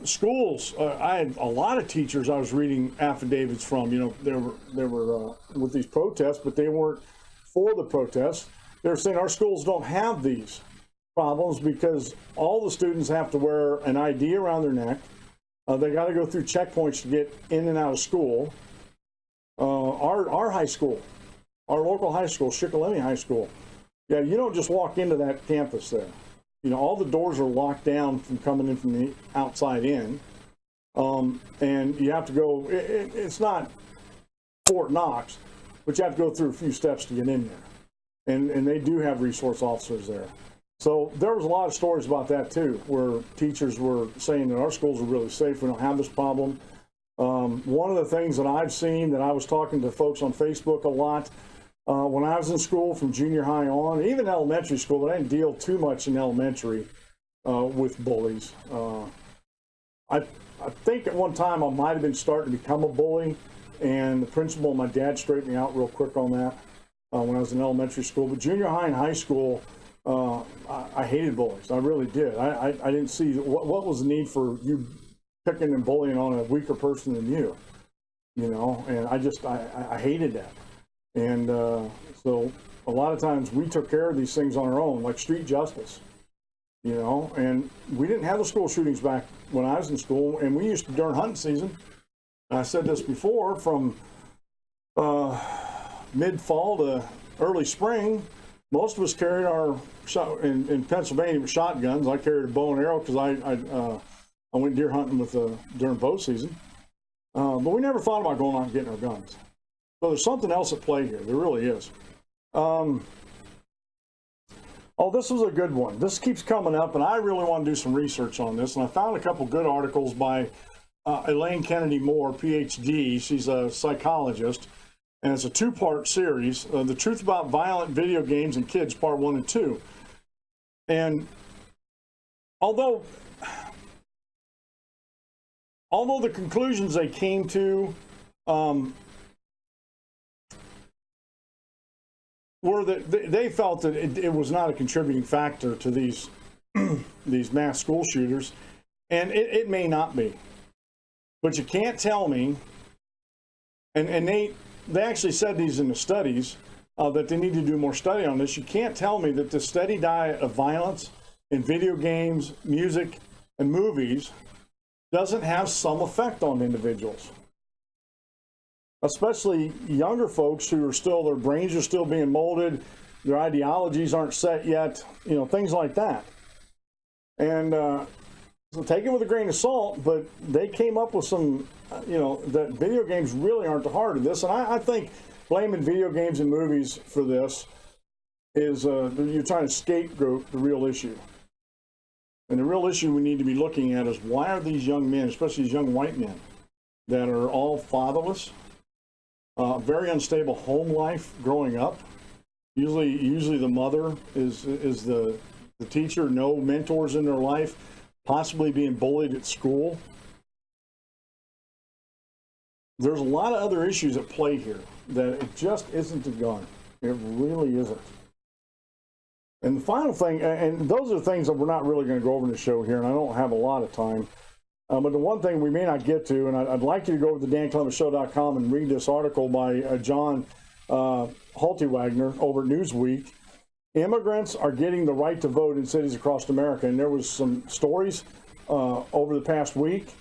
Schools, I had a lot of teachers I was reading affidavits from, they were with these protests, but they weren't for the protests. They were saying our schools don't have these problems because all the students have to wear an ID around their neck. They got to go through checkpoints to get in and out of school. Our high school, our local high school, Shikellamy High School, yeah, you don't just walk into that campus there. All the doors are locked down from coming in from the outside in. And you have to go, it's not Fort Knox, but you have to go through a few steps to get in there. And they do have resource officers there. So there was a lot of stories about that too, where teachers were saying that our schools are really safe. We don't have this problem. One of the things that I've seen, that I was talking to folks on Facebook a lot, when I was in school from junior high on, even elementary school, but I didn't deal too much in elementary with bullies. I think at one time I might have been starting to become a bully, and the principal and my dad straightened me out real quick on that when I was in elementary school. But junior high and high school, I hated bullies. I really did. I didn't see what was the need for you picking and bullying on a weaker person than you, and I hated that. And so a lot of times we took care of these things on our own, like street justice, and we didn't have the school shootings back when I was in school. And we used to, during hunting season, and I said this before, from mid-fall to early spring, most of us carried our, in Pennsylvania, with shotguns. I carried a bow and arrow because I went deer hunting during bow season. But we never thought about going out and getting our guns. So there's something else at play here. There really is. Oh, this was a good one. This keeps coming up, and I really want to do some research on this. And I found a couple good articles by Elaine Kennedy Moore, PhD. She's a psychologist, and it's a two-part series, The Truth About Violent Video Games and Kids, Part 1 and 2. And although the conclusions they came to were that they felt that it was not a contributing factor to these these mass school shooters, and it may not be, but you can't tell me. And they actually said these in the studies that they need to do more study on this. You can't tell me that the steady diet of violence in video games, music, and movies doesn't have some effect on individuals, especially younger folks who are still, their brains are still being molded, their ideologies aren't set yet, you know, things like that. And so take it with a grain of salt, but they came up with some, you know, that video games really aren't the heart of this. And I think blaming video games and movies for this is you're trying to scapegoat the real issue. And the real issue we need to be looking at is, why are these young men, especially these young white men, that are all fatherless, very unstable home life growing up. Usually the mother is the teacher, no mentors in their life, possibly being bullied at school. There's a lot of other issues at play here that it just isn't a gun. It really isn't. And the final thing, and those are the things that we're not really going to go over in the show here, and I don't have a lot of time. But the one thing we may not get to, and I'd like you to go over to danclemenshow.com and read this article by John Haltewagner over at Newsweek. Immigrants are getting the right to vote in cities across America. And there was some stories over the past week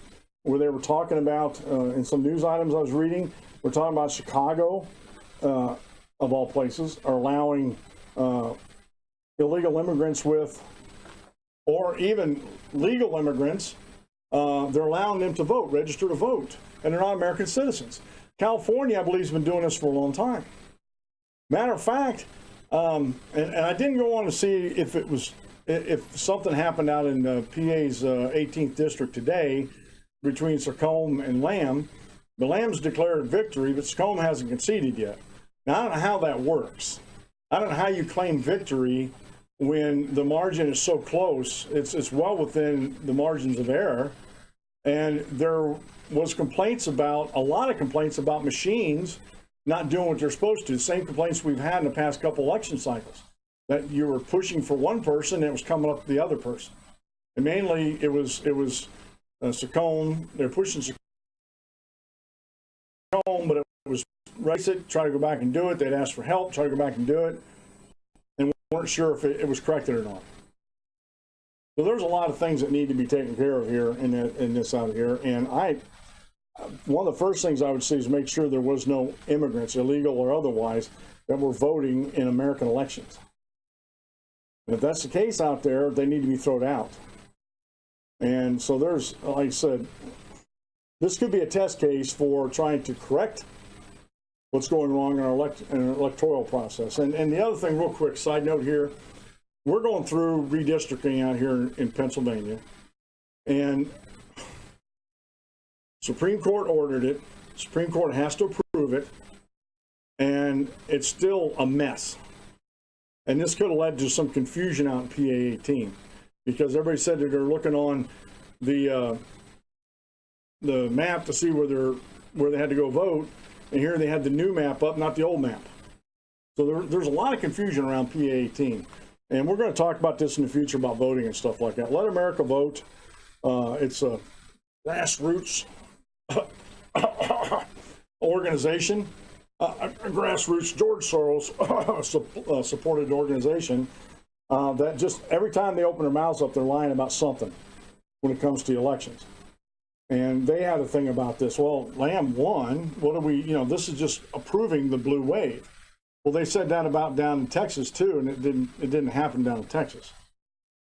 where they were talking about, in some news items I was reading, we're talking about Chicago, of all places, are allowing illegal immigrants with, or even legal immigrants, they're allowing them to vote, register to vote, and they're not American citizens. California, I believe, has been doing this for a long time. Matter of fact, and I didn't go on to see if something happened out in PA's 18th district today between Sarcombe and Lamb. The Lamb's declared victory, but Sarcombe hasn't conceded yet. Now, I don't know how that works. I don't know how you claim victory when the margin is so close. It's well within the margins of error. And there was a lot of complaints about machines not doing what they're supposed to. The same complaints we've had in the past couple election cycles, that you were pushing for one person and it was coming up to the other person. And mainly it was Sarcombe. They're pushing Sarcombe, but it was race it, try to go back and do it. They'd ask for help, try to go back and do it, and weren't sure if it was corrected or not. So there's a lot of things that need to be taken care of here in this out here. And one of the first things I would see is make sure there was no immigrants, illegal or otherwise, that were voting in American elections. And if that's the case out there, they need to be thrown out. And so there's, like I said, this could be a test case for trying to correct what's going wrong in our electoral process. And the other thing, real quick, side note here, we're going through redistricting out here in Pennsylvania, and Supreme Court ordered it. Supreme Court has to approve it, and it's still a mess. And this could have led to some confusion out in PA 18, because everybody said that they're looking on the map to see where they had to go vote, and here they had the new map up, not the old map. So there's a lot of confusion around PA 18. And we're going to talk about this in the future, about voting and stuff like that. Let America Vote. It's a grassroots organization, a grassroots George Soros supported organization that just every time they open their mouths up, they're lying about something when it comes to elections. And they had a thing about this. Well, Lamb won. What do we? This is just approving the blue wave. Well, they said that about down in Texas too, and it didn't happen down in Texas.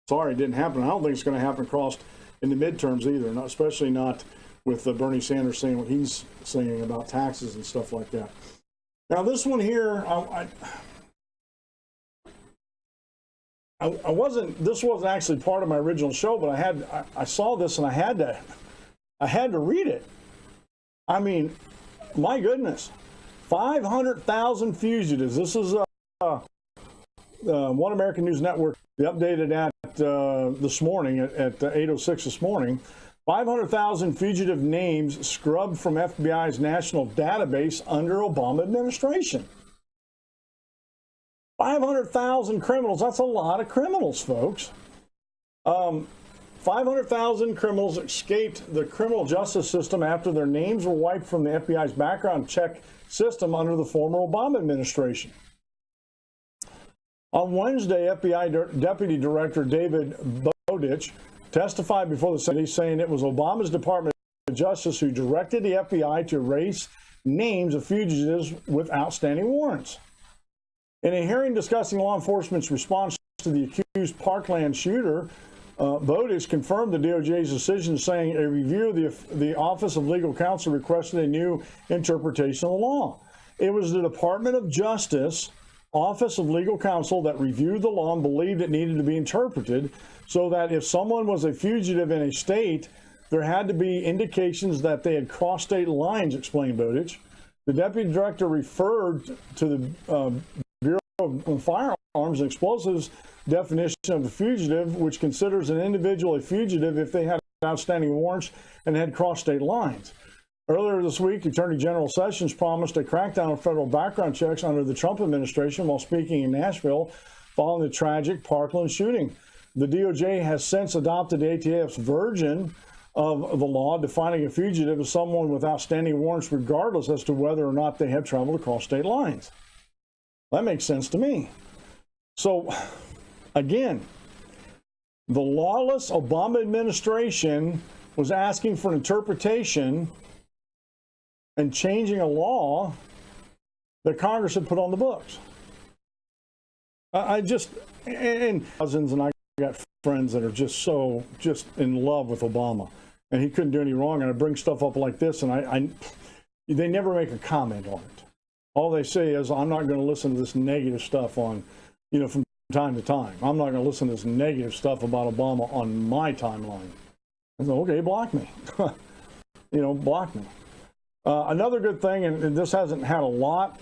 Sorry, it didn't happen. I don't think it's going to happen across in the midterms either, especially not with Bernie Sanders saying what he's saying about taxes and stuff like that. Now, this one here, this wasn't actually part of my original show, but I saw this and I had to read it. I mean, my goodness. 500,000 fugitives. This is One American News Network. They updated at this morning at 8:06 this morning. 500,000 fugitive names scrubbed from FBI's national database under Obama administration. 500,000 criminals. That's a lot of criminals, folks. 500,000 criminals escaped the criminal justice system after their names were wiped from the FBI's background check system under the former Obama administration. On Wednesday, FBI Deputy Director David Bowditch testified before the Senate saying it was Obama's Department of Justice who directed the FBI to erase names of fugitives with outstanding warrants. In a hearing discussing law enforcement's response to the accused Parkland shooter, Bowditch confirmed the DOJ's decision, saying a review of the Office of Legal Counsel requested a new interpretation of the law. It was the Department of Justice Office of Legal Counsel that reviewed the law and believed it needed to be interpreted so that if someone was a fugitive in a state, there had to be indications that they had crossed state lines, explained Bowditch. The deputy director referred to the Bureau of Firearms and Explosives definition of the fugitive, which considers an individual a fugitive if they had outstanding warrants and had crossed state lines. Earlier this week, Attorney General Sessions promised a crackdown on federal background checks under the Trump administration while speaking in Nashville following the tragic Parkland shooting. The DOJ has since adopted the ATF's version of the law, defining a fugitive as someone with outstanding warrants regardless as to whether or not they have traveled across state lines. That makes sense to me. So, again, the lawless Obama administration was asking for an interpretation and changing a law that Congress had put on the books. And cousins, and I got friends that are just in love with Obama, and he couldn't do any wrong. And I bring stuff up like this, and they never make a comment on it. All they say is, I'm not going to listen to this negative stuff on, from time to time. I'm not going to listen to this negative stuff about Obama on my timeline. I said, okay, block me. Block me. Another good thing, and this hasn't had a lot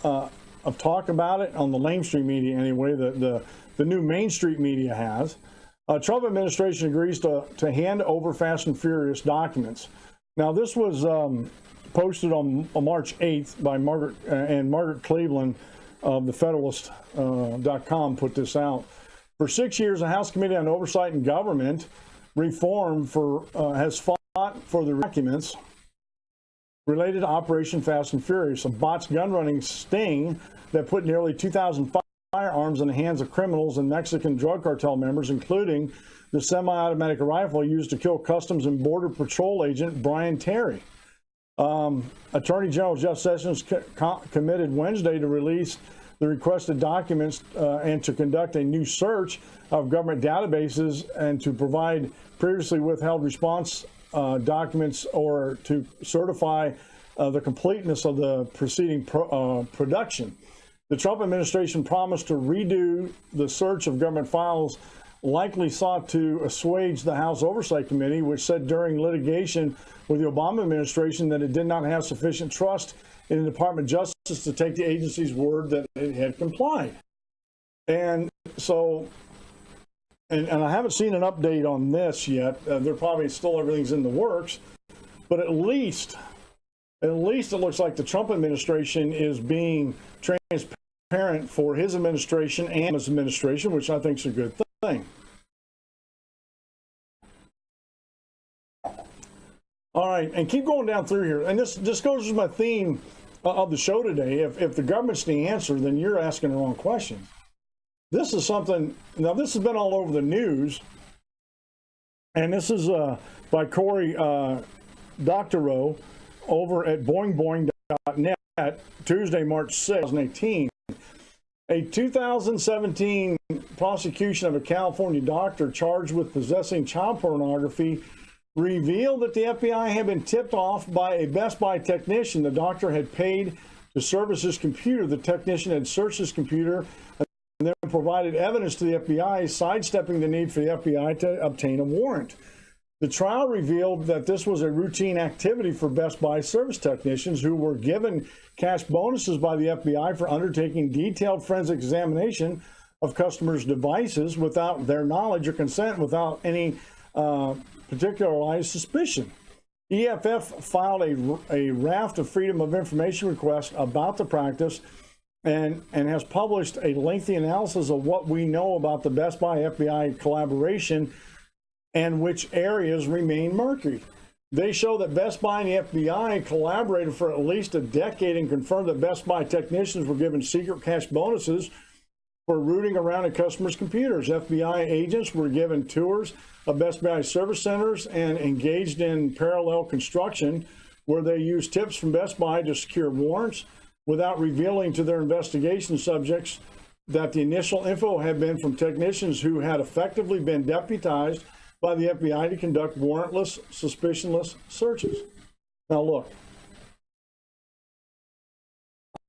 of talk about it on the mainstream media anyway, the new Main Street media has. Trump administration agrees to hand over Fast and Furious documents. Now, this was posted on March 8th by Margaret Cleveland of the Federalist.com put this out. For 6 years, the House Committee on Oversight and Government Reform has fought for the documents related to Operation Fast and Furious, a botched gun-running sting that put nearly 2,000 firearms in the hands of criminals and Mexican drug cartel members, including the semi-automatic rifle used to kill Customs and Border Patrol agent Brian Terry. Attorney General Jeff Sessions committed Wednesday to release the requested documents and to conduct a new search of government databases and to provide previously withheld response documents or to certify the completeness of the preceding production. The Trump administration promised to redo the search of government files, likely sought to assuage the House Oversight Committee, which said during litigation with the Obama administration that it did not have sufficient trust in the Department of Justice to take the agency's word that it had complied. And so, and I haven't seen an update on this yet. They're probably still everything's in the works, but at least it looks like the Trump administration is being transparent for his administration and his administration, which I think is a good thing. All right, and keep going down through here. And this goes with my theme of the show today. If the government's the answer, then you're asking the wrong questions. This is something, now this has been all over the news, and this is by Corey Doctorow over at boingboing.net, Tuesday, March 6, 2018. A 2017 prosecution of a California doctor charged with possessing child pornography revealed that the FBI had been tipped off by a Best Buy technician. The doctor had paid to service his computer. The technician had searched his computer and then provided evidence to the FBI, sidestepping the need for the FBI to obtain a warrant. The trial revealed that this was a routine activity for Best Buy service technicians who were given cash bonuses by the FBI for undertaking detailed forensic examination of customers' devices without their knowledge or consent, without any particularized suspicion. EFF filed a raft of Freedom of Information requests about the practice and has published a lengthy analysis of what we know about the Best Buy FBI collaboration and which areas remain murky. They show that Best Buy and the FBI collaborated for at least a decade and confirmed that Best Buy technicians were given secret cash bonuses for rooting around in customers' computers. FBI agents were given tours of Best Buy service centers and engaged in parallel construction where they used tips from Best Buy to secure warrants without revealing to their investigation subjects that the initial info had been from technicians who had effectively been deputized by the FBI to conduct warrantless, suspicionless searches. Now look,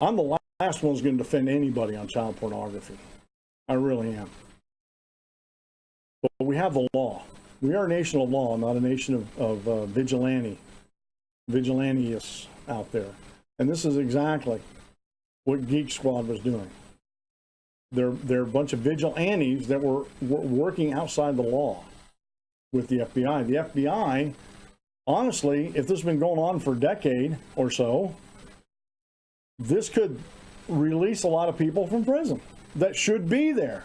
I'm the last one who's going to defend anybody on child pornography. I really am. But we have the law. We are a nation of law, not a nation of vigilantes out there. And this is exactly what Geek Squad was doing. They're a bunch of vigilantes that were working outside the law with the FBI. The FBI, honestly, if this has been going on for a decade or so, this could release a lot of people from prison that should be there.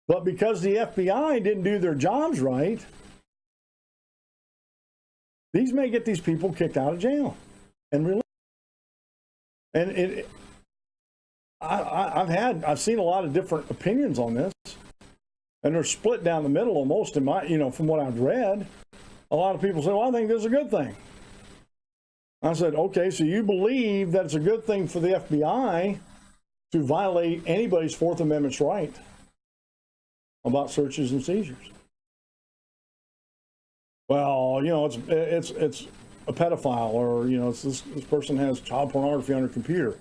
But because the FBI didn't do their jobs right, these may get these people kicked out of jail and released. And I've seen a lot of different opinions on this, and they're split down the middle almost in my, from what I've read. A lot of people say, well, I think this is a good thing. I said, okay, so you believe that it's a good thing for the FBI to violate anybody's Fourth Amendment right about searches and seizures. Well, it's a pedophile, or this person has child pornography on their computer.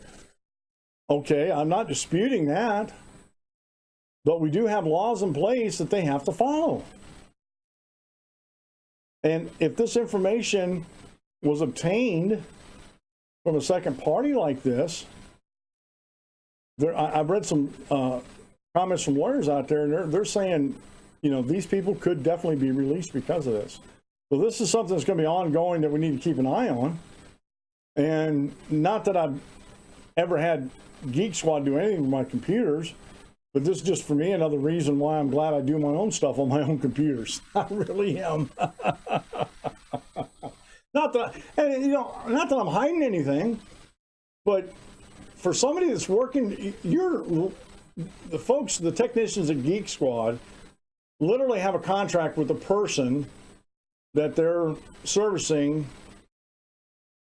Okay, I'm not disputing that, but we do have laws in place that they have to follow. And if this information was obtained from a second party like this, I've read some comments from lawyers out there, and they're saying, these people could definitely be released because of this. So this is something that's going to be ongoing that we need to keep an eye on. And not that I've ever had Geek Squad do anything with my computers, but this is just for me another reason why I'm glad I do my own stuff on my own computers. I really am. Not that I'm hiding anything, but for somebody that's working, the folks, the technicians at Geek Squad, literally have a contract with the person that they're servicing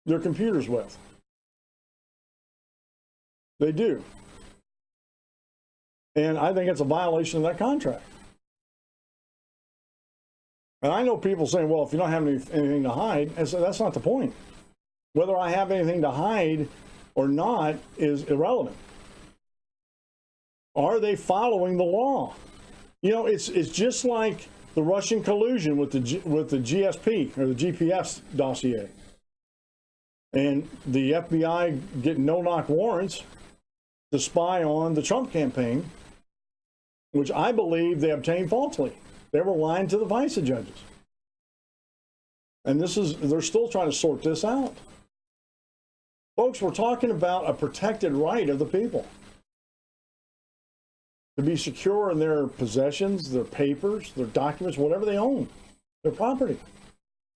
their computers with. They do. And I think it's a violation of that contract. And I know people saying, well, if you don't have anything to hide, and so that's not the point. Whether I have anything to hide or not is irrelevant. Are they following the law? It's just like the Russian collusion with the GSP, or the GPS dossier. And the FBI getting no-knock warrants to spy on the Trump campaign, which I believe they obtained falsely. They were lying to the FISA judges. And they're still trying to sort this out. Folks, we're talking about a protected right of the people to be secure in their possessions, their papers, their documents, whatever they own, their property,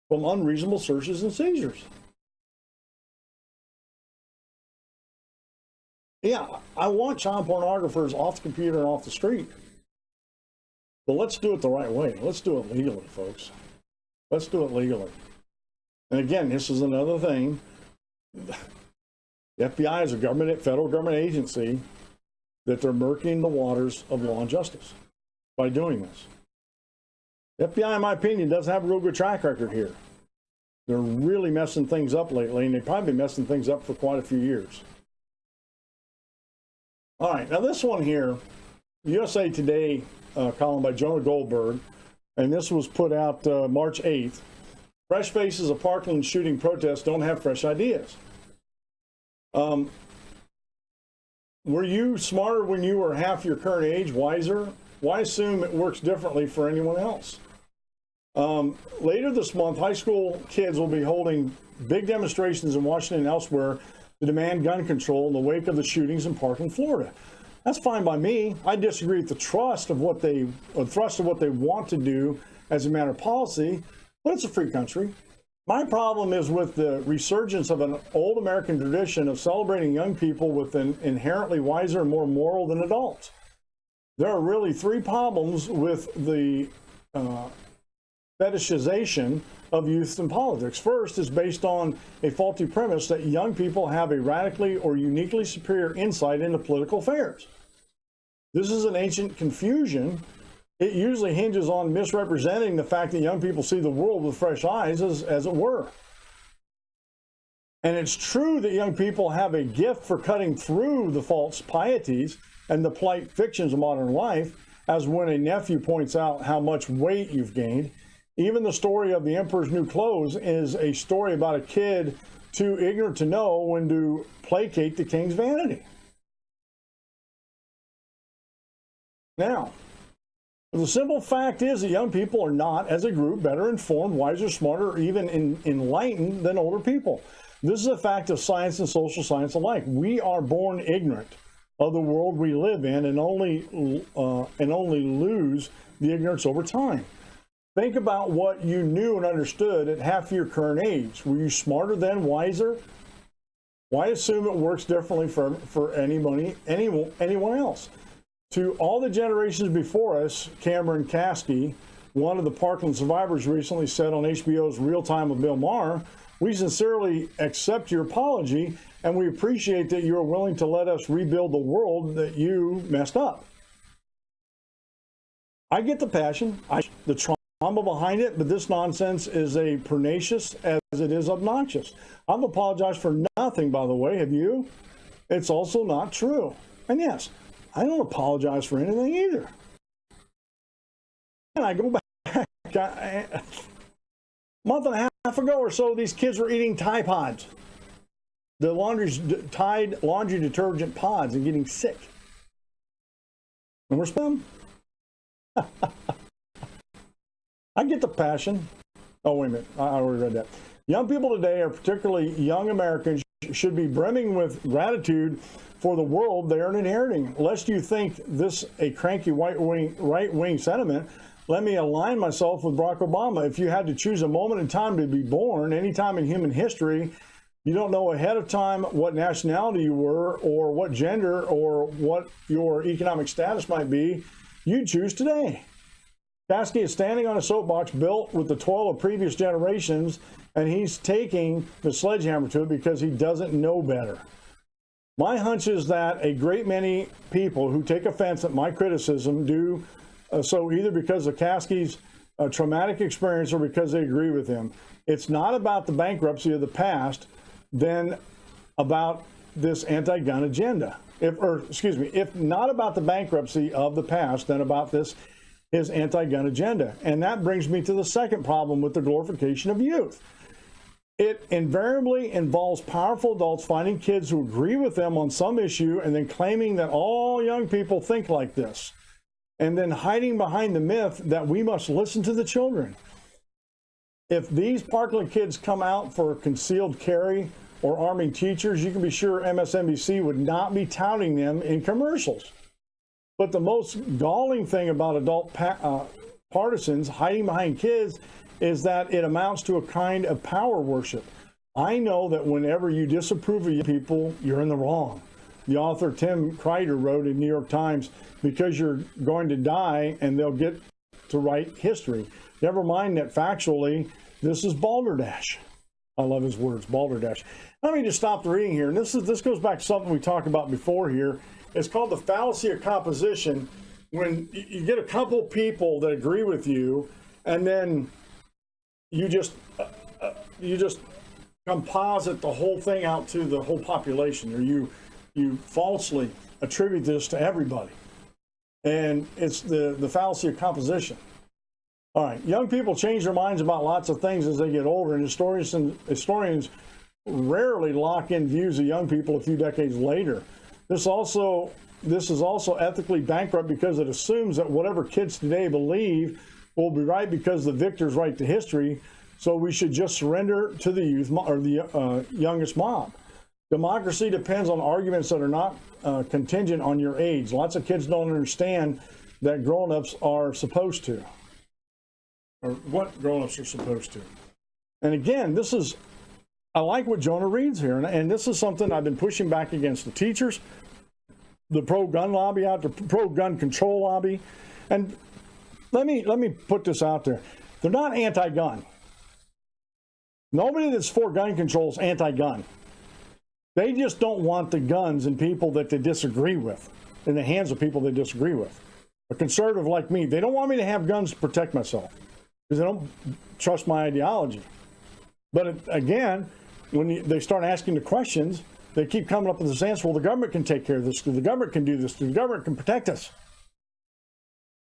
from unreasonable searches and seizures. Yeah, I want child pornographers off the computer and off the street. But let's do it the right way. Let's do it legally, folks. Let's do it legally. And again, this is another thing. The FBI is a federal government agency that they're murking the waters of law and justice by doing this. The FBI, in my opinion, doesn't have a real good track record here. They're really messing things up lately, and they've probably been messing things up for quite a few years. All right, now this one here, USA Today column by Jonah Goldberg, and this was put out March 8th. Fresh faces of Parkland shooting protests don't have fresh ideas. Were you smarter when you were half your current age, wiser? Why assume it works differently for anyone else? Later this month, high school kids will be holding big demonstrations in Washington and elsewhere to demand gun control in the wake of the shootings in Parkland, Florida. That's fine by me. I disagree with the thrust of what they want to do as a matter of policy, but it's a free country. My problem is with the resurgence of an old American tradition of celebrating young people with an inherently wiser and more moral than adults. There are really three problems with the fetishization of youth in politics. First is based on a faulty premise that young people have a radically or uniquely superior insight into political affairs. This is an ancient confusion. It usually hinges on misrepresenting the fact that young people see the world with fresh eyes, as it were. And it's true that young people have a gift for cutting through the false pieties and the polite fictions of modern life, as when a nephew points out how much weight you've gained. Even the story of the Emperor's New Clothes is a story about a kid too ignorant to know when to placate the king's vanity. Now, the simple fact is that young people are not, as a group, better informed, wiser, smarter, or even enlightened than older people. This is a fact of science and social science alike. We are born ignorant of the world we live in and only lose the ignorance over time. Think about what you knew and understood at half your current age. Were you smarter then, wiser? Why assume it works differently for anyone else? To all the generations before us, Cameron Kasky, one of the Parkland survivors, recently said on HBO's Real Time with Bill Maher, "We sincerely accept your apology, and we appreciate that you are willing to let us rebuild the world that you messed up." I get the passion, the trauma behind it, but this nonsense is as pernicious as it is obnoxious. I've apologized for nothing, by the way, have you? It's also not true. And yes, I don't apologize for anything either. And I go back a month and a half ago or so, these kids were eating Tide Pods, the Tide laundry detergent pods, and getting sick. And we're spending. I get the passion. Oh, wait a minute. I already read that. Young people today, are particularly young Americans, should be brimming with gratitude for the world they are inheriting. Lest you think this a cranky right-wing sentiment, let me align myself with Barack Obama. If you had to choose a moment in time to be born, any time in human history, you don't know ahead of time what nationality you were or what gender or what your economic status might be, you'd choose today. Kasky is standing on a soapbox built with the toil of previous generations, and he's taking the sledgehammer to it because he doesn't know better. My hunch is that a great many people who take offense at my criticism do so either because of Kasky's traumatic experience or because they agree with him. It's not about the bankruptcy of the past, then about this anti-gun agenda. If not about the bankruptcy of the past, then about his anti-gun agenda. And that brings me to the second problem with the glorification of youth. It invariably involves powerful adults finding kids who agree with them on some issue and then claiming that all young people think like this, and then hiding behind the myth that we must listen to the children. If these Parkland kids come out for concealed carry or arming teachers, you can be sure MSNBC would not be touting them in commercials. But the most galling thing about adult partisans hiding behind kids is that it amounts to a kind of power worship. I know that whenever you disapprove of people, you're in the wrong. The author Tim Kreider wrote in New York Times, because you're going to die and they'll get to write history. Never mind that factually, this is balderdash. I love his words, balderdash. Let me just stop the reading here. And this goes back to something we talked about before here. It's called the fallacy of composition. When you get a couple people that agree with you, and then you just composite the whole thing out to the whole population, or you falsely attribute this to everybody. And it's the fallacy of composition. All right, young people change their minds about lots of things as they get older, and historians rarely lock in views of young people a few decades later. This is also ethically bankrupt because it assumes that whatever kids today believe will be right because the victors write the history, so we should just surrender to the youth or the youngest mob. Democracy depends on arguments that are not contingent on your age. Lots of kids don't understand that grown-ups are supposed to, or what grown-ups are supposed to. And again, I like what Jonah reads here, and this is something I've been pushing back against the teachers, the pro-gun lobby the pro-gun control lobby. And let me put this out there. They're not anti-gun. Nobody that's for gun control is anti-gun. They just don't want the guns in people that they disagree with, in the hands of people they disagree with. A conservative like me, they don't want me to have guns to protect myself because they don't trust my ideology. But again, when they start asking the questions, they keep coming up with this answer, well, the government can take care of this, the government can do this, the government can protect us.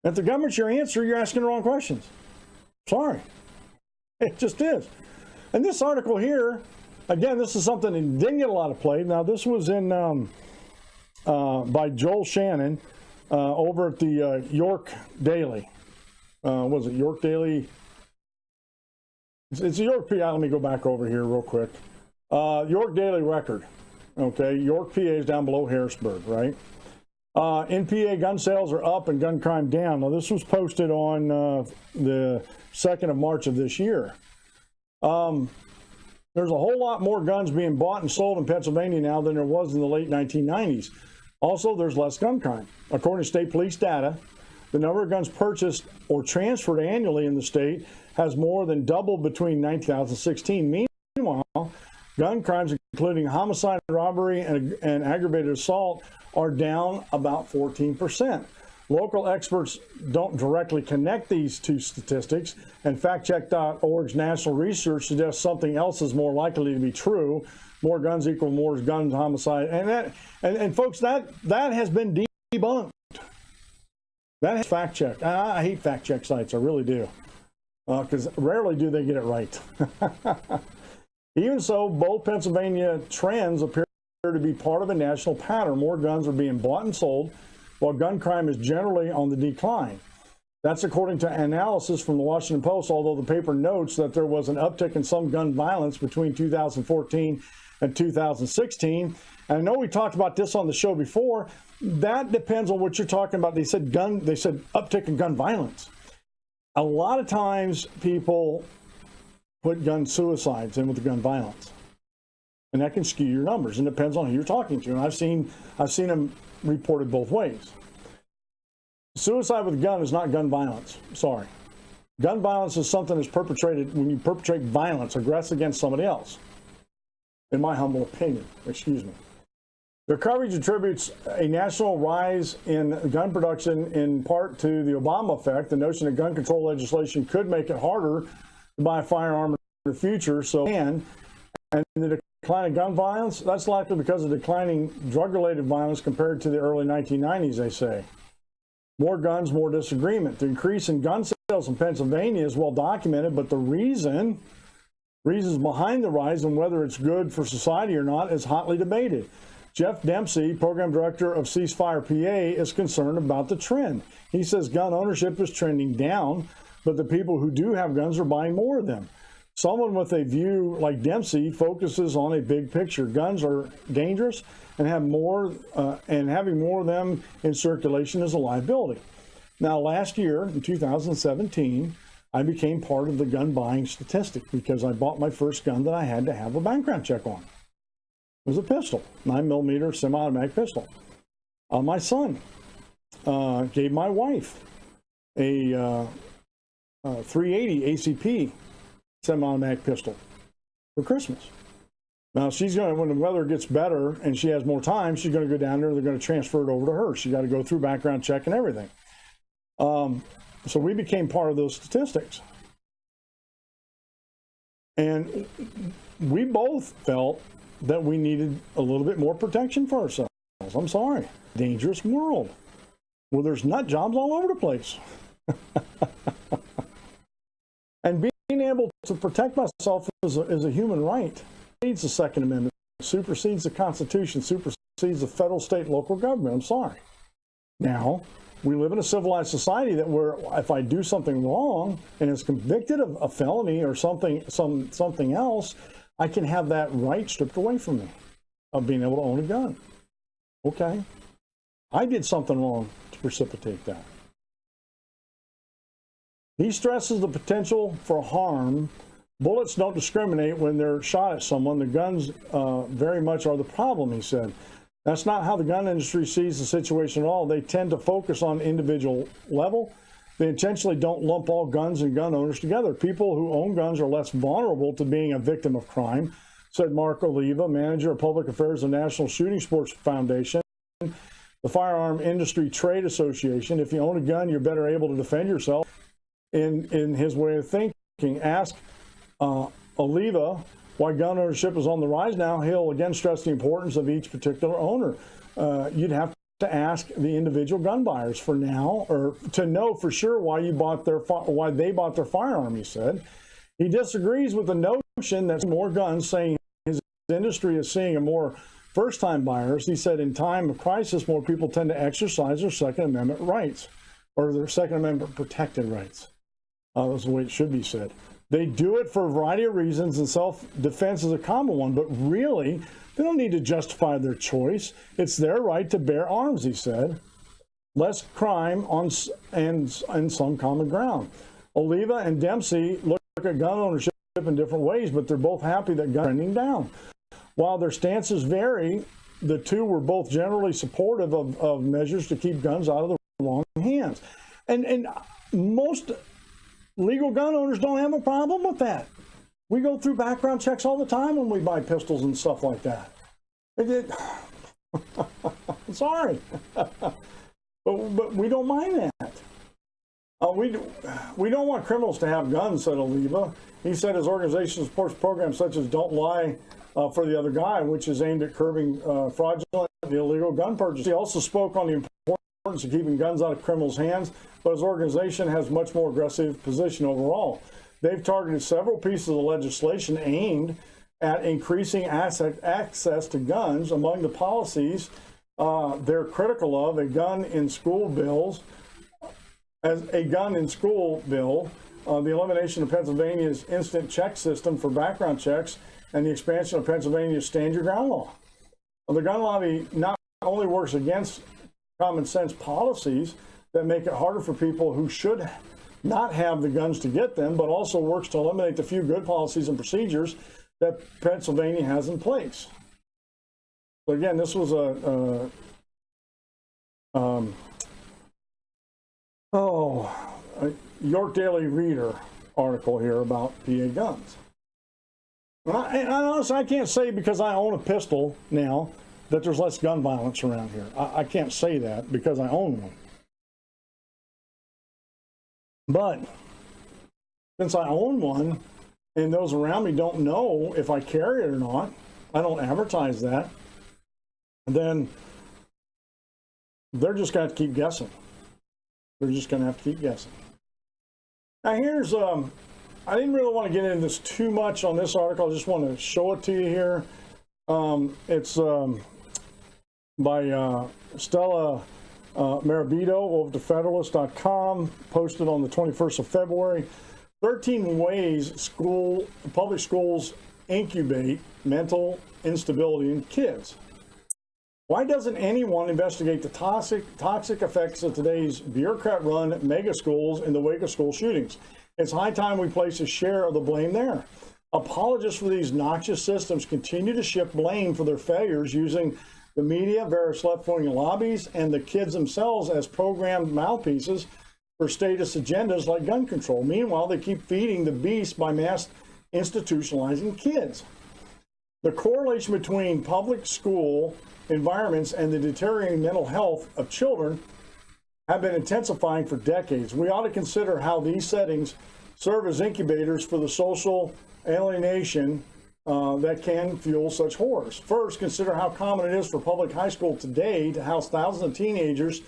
If the government's your answer, you're asking the wrong questions. Sorry. It just is. And this article here, again, this is something that didn't get a lot of play. Now, this was in by Joel Shannon over at the York Daily. Was it York Daily? It's a York PA. Let me go back over here real quick. York Daily Record. Okay, York PA is down below Harrisburg, right? In PA, gun sales are up and gun crime down. Now, this was posted on the 2nd of March of this year. There's a whole lot more guns being bought and sold in Pennsylvania now than there was in the late 1990s. Also, there's less gun crime. According to state police data, the number of guns purchased or transferred annually in the state has more than doubled between 2016. Meanwhile, gun crimes, including homicide, robbery, and aggravated assault, are down about 14%. Local experts don't directly connect these two statistics, and factcheck.org's national research suggests something else is more likely to be true. More guns equal more guns, homicide, and folks, that has been debunked. That is fact check. I hate fact check sites, I really do, because rarely do they get it right. Even so, both Pennsylvania trends appear to be part of a national pattern. More guns are being bought and sold, while gun crime is generally on the decline. That's according to analysis from the Washington Post, although the paper notes that there was an uptick in some gun violence between 2014 and 2016. And I know we talked about this on the show before. That depends on what you're talking about. They said uptick in gun violence. A lot of times people put gun suicides in with the gun violence, and that can skew your numbers. And it depends on who you're talking to. And I've seen them reported both ways. Suicide with a gun is not gun violence. Sorry. Gun violence is something that's perpetrated when you perpetrate violence, aggressive against somebody else. In my humble opinion, excuse me. Their coverage attributes a national rise in gun production in part to the Obama effect, the notion that gun control legislation could make it harder to buy a firearm in the future. And the decline of gun violence, that's likely because of declining drug-related violence compared to the early 1990s, they say. More guns, more disagreement. The increase in gun sales in Pennsylvania is well documented, but the reasons behind the rise and whether it's good for society or not is hotly debated. Jeff Dempsey, program director of Ceasefire PA, is concerned about the trend. He says gun ownership is trending down, but the people who do have guns are buying more of them. Someone with a view like Dempsey focuses on a big picture. Guns are dangerous, and having more of them in circulation is a liability. Now, last year, in 2017, I became part of the gun buying statistic because I bought my first gun that I had to have a background check on. It was a pistol, 9mm semi-automatic pistol. My son gave my wife a 380 ACP semi-automatic pistol for Christmas. Now, she's going to, when the weather gets better and she has more time, she's going to go down there. They're going to transfer it over to her. She's got to go through background check and everything. So we became part of those statistics. And we both felt that we needed a little bit more protection for ourselves. I'm sorry. Dangerous world where there's nut jobs all over the place. And being able to protect myself is a human right. It supersedes the Second Amendment, supersedes the Constitution, supersedes the federal, state, local government. I'm sorry. Now, we live in a civilized society that where if I do something wrong and is convicted of a felony or something else, I can have that right stripped away from me. of being able to own a gun. Okay. I did something wrong to precipitate that. He stresses the potential for harm. Bullets don't discriminate when they're shot at someone. The guns very much are the problem, he said. That's not how the gun industry sees the situation at all. They tend to focus on individual level. They intentionally don't lump all guns and gun owners together. People who own guns are less vulnerable to being a victim of crime, said Mark Oliva, manager of public affairs of the National Shooting Sports Foundation, the Firearm Industry Trade Association. If you own a gun, you're better able to defend yourself. In his way of thinking, ask Oliva why gun ownership is on the rise now. He'll again stress the importance of each particular owner. You'd have to ask the individual gun buyers for now, or to know for sure why they bought their firearm, he said. He disagrees with the notion that more guns, saying his industry is seeing a more first-time buyers. He said in time of crisis, more people tend to exercise their Second Amendment rights, or their Second Amendment protected rights. That's the way it should be said. They do it for a variety of reasons, and self-defense is a common one, but really, they don't need to justify their choice. It's their right to bear arms, he said. Less crime and some common ground. Oliva and Dempsey look at gun ownership in different ways, but they're both happy that guns are trending down. While their stances vary, the two were both generally supportive of measures to keep guns out of the wrong hands. And most legal gun owners don't have a problem with that. We go through background checks all the time when we buy pistols and stuff like that. Sorry. but we don't mind that. We don't want criminals to have guns, said Oliva. He said his organization supports programs such as Don't Lie for the Other Guy, which is aimed at curbing fraudulent and illegal gun purchase. He also spoke on the importance of keeping guns out of criminals' hands, but his organization has a much more aggressive position overall. They've targeted several pieces of legislation aimed at increasing access to guns. Among the policies they're critical of, a gun in school bill, the elimination of Pennsylvania's instant check system for background checks, and the expansion of Pennsylvania's stand your ground law. The gun lobby not only works against common sense policies that make it harder for people who should not have the guns to get them, but also works to eliminate the few good policies and procedures that Pennsylvania has in place. So again, this was a York Daily Reader article here about PA guns. And honestly, I can't say because I own a pistol now that there's less gun violence around here. I can't say that because I own one. But since I own one and those around me don't know if I carry it or not, I don't advertise that, then they're just going to keep guessing. They're just going to have to keep guessing. Now here's, I didn't really want to get into this too much on this article. I just want to show it to you here. It's by Stella Marabito over to Federalist.com, posted on the 21st of February. 13 ways public schools incubate mental instability in kids. Why doesn't anyone investigate the toxic effects of today's bureaucrat-run mega schools in the wake of school shootings? It's high time we place a share of the blame there. Apologists for these noxious systems continue to shift blame for their failures using the media, various left-wing lobbies, and the kids themselves as programmed mouthpieces for status agendas like gun control. Meanwhile, they keep feeding the beast by mass institutionalizing kids. The correlation between public school environments and the deteriorating mental health of children have been intensifying for decades. We ought to consider how these settings serve as incubators for the social alienation that can fuel such horrors. First, consider how common it is for public high school today to house thousands of teenagers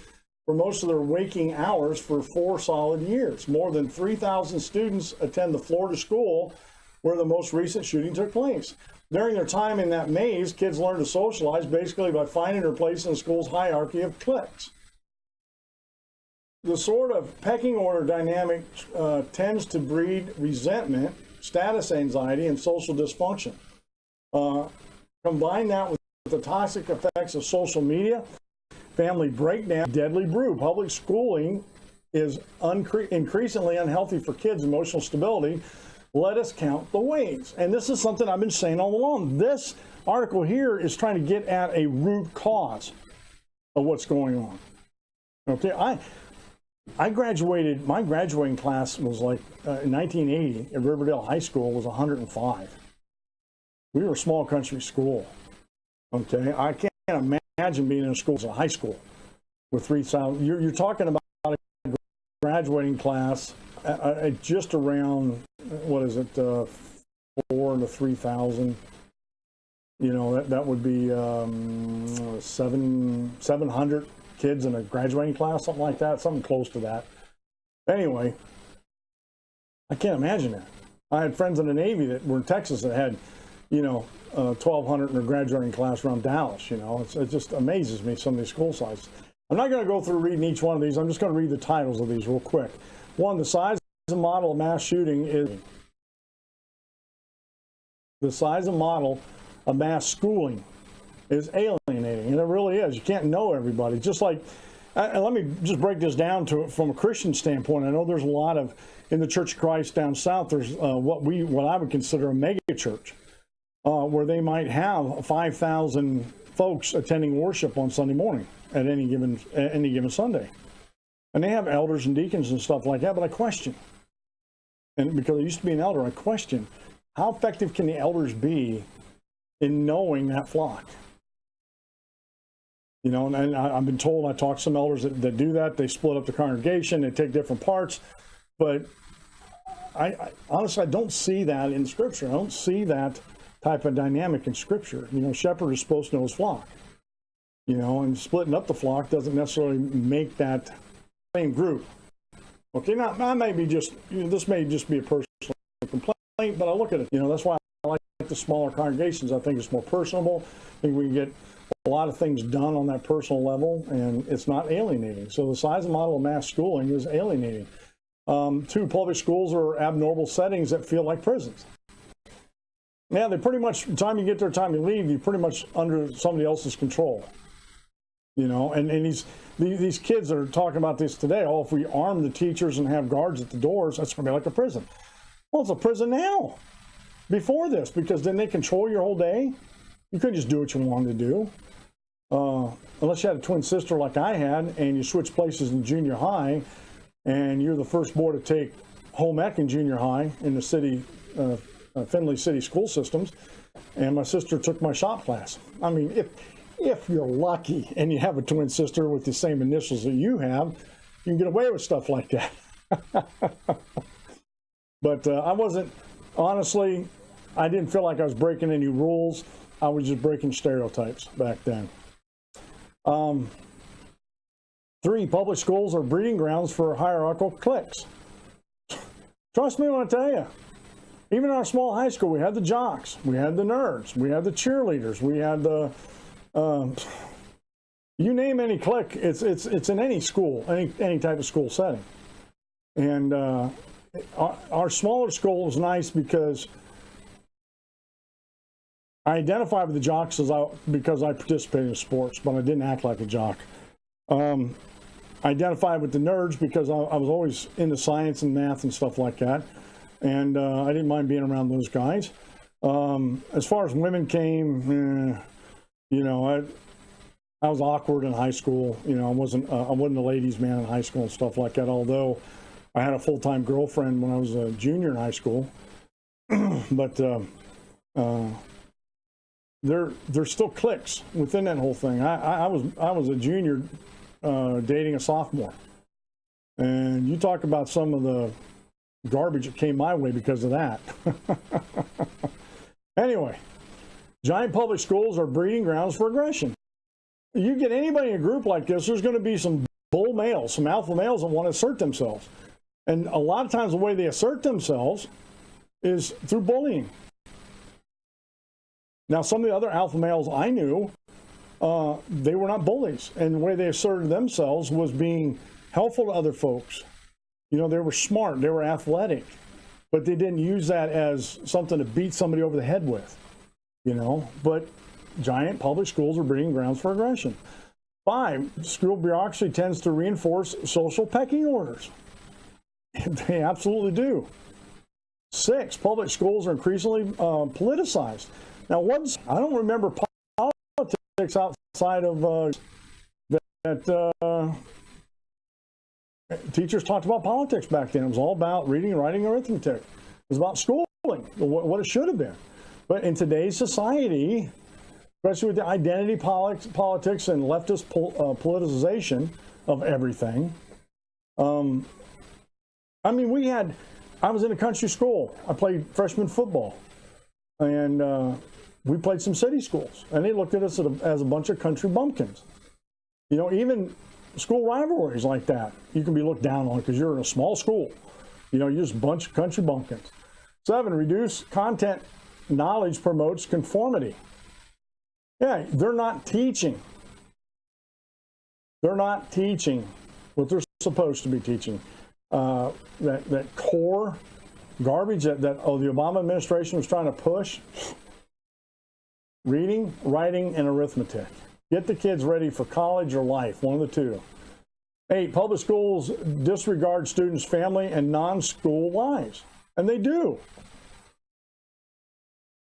for most of their waking hours for 4 solid years. More than 3,000 students attend the Florida school where the most recent shooting took place. During their time in that maze, kids learn to socialize basically by finding their place in the school's hierarchy of cliques. The sort of pecking order dynamic tends to breed resentment, status anxiety, and social dysfunction. Combine that with the toxic effects of social media, family breakdown, deadly brew. Public schooling is increasingly unhealthy for kids' emotional stability. Let us count the ways. And this is something I've been saying all along. This article here is trying to get at a root cause of what's going on. Okay, I graduated, my graduating class was like in 1980 at Riverdale High School was 105. We were a small country school. Okay, I can't imagine being in a school as a high school with 3,000. You're talking about a graduating class at just around, what is it, 4 to 3,000. You know, that would be 700 kids in a graduating class, something like that, something close to that. Anyway, I can't imagine that. I had friends in the Navy that were in Texas that had, 1,200 in their graduating class around Dallas. It just amazes me, some of these school sizes. I'm not going to go through reading each one of these. I'm just going to read the titles of these real quick. One, the size and model of mass shooting is the size and model of mass schooling is alienating, and it really is. You can't know everybody. Just like, let me just break this down to from a Christian standpoint. I know there's a lot of, in the Church of Christ down south, there's what I would consider a mega church, where they might have 5,000 folks attending worship on Sunday morning at any given Sunday, and they have elders and deacons and stuff like that. But I question, and because I used to be an elder, I question how effective can the elders be in knowing that flock. And I've been told, I talked to some elders that do that. They split up the congregation, they take different parts. But I honestly, I don't see that in Scripture. I don't see that type of dynamic in Scripture. Shepherd is supposed to know his flock. And splitting up the flock doesn't necessarily make that same group. Okay, now I may be just, this may just be a personal complaint, but I look at it, that's why I like the smaller congregations. I think it's more personable. I think we can get a lot of things done on that personal level, and it's not alienating. So the size and model of mass schooling is alienating. 2, public schools are abnormal settings that feel like prisons. Yeah, they pretty much, the time you get there, time you leave, you're pretty much under somebody else's control. And these kids are talking about this today. Oh, if we arm the teachers and have guards at the doors, that's going to be like a prison. Well, it's a prison now. Before this, because then they control your whole day. You couldn't just do what you wanted to do. Unless you had a twin sister like I had, and you switch places in junior high, and you're the first boy to take home ec in junior high in the city, Findlay City school systems, and my sister took my shop class. I mean, if you're lucky and you have a twin sister with the same initials that you have, you can get away with stuff like that. But I wasn't, honestly, I didn't feel like I was breaking any rules. I was just breaking stereotypes back then. 3, public schools are breeding grounds for hierarchical cliques. Trust me when I tell you, even in our small high school, we had the jocks, we had the nerds, we had the cheerleaders, we had the, you name any clique, it's in any school, any type of school setting. And our smaller school was nice because I identified with the jocks because I participated in sports, but I didn't act like a jock. I identified with the nerds because I was always into science and math and stuff like that, and I didn't mind being around those guys. As far as women came, I was awkward in high school. I wasn't a ladies' man in high school and stuff like that. Although I had a full-time girlfriend when I was a junior in high school, but there's still cliques within that whole thing. I was a junior dating a sophomore, and you talk about some of the garbage that came my way because of that. Anyway, giant public schools are breeding grounds for aggression. You get anybody in a group like this, there's going to be some bull males, some alpha males that want to assert themselves, and a lot of times the way they assert themselves is through bullying. Now, some of the other alpha males I knew, they were not bullies. And the way they asserted themselves was being helpful to other folks. They were smart, they were athletic, but they didn't use that as something to beat somebody over the head with, But giant public schools are breeding grounds for aggression. 5, school bureaucracy tends to reinforce social pecking orders. They absolutely do. 6, public schools are increasingly politicized. Now, I don't remember politics outside of that. Teachers talked about politics back then. It was all about reading, writing, arithmetic. It was about schooling, what it should have been. But in today's society, especially with the identity politics and leftist politicization of everything, I mean, I was in a country school. I played freshman football, and we played some city schools, and they looked at us as a bunch of country bumpkins. You know, even school rivalries like that, you can be looked down on because you're in a small school. You know, you're just a bunch of country bumpkins. 7, reduce content knowledge promotes conformity. Yeah, they're not teaching. They're not teaching what they're supposed to be teaching. That core garbage that the Obama administration was trying to push. Reading, writing, and arithmetic. Get the kids ready for college or life, one of the two. 8, public schools disregard students' family and non-school lives. And they do.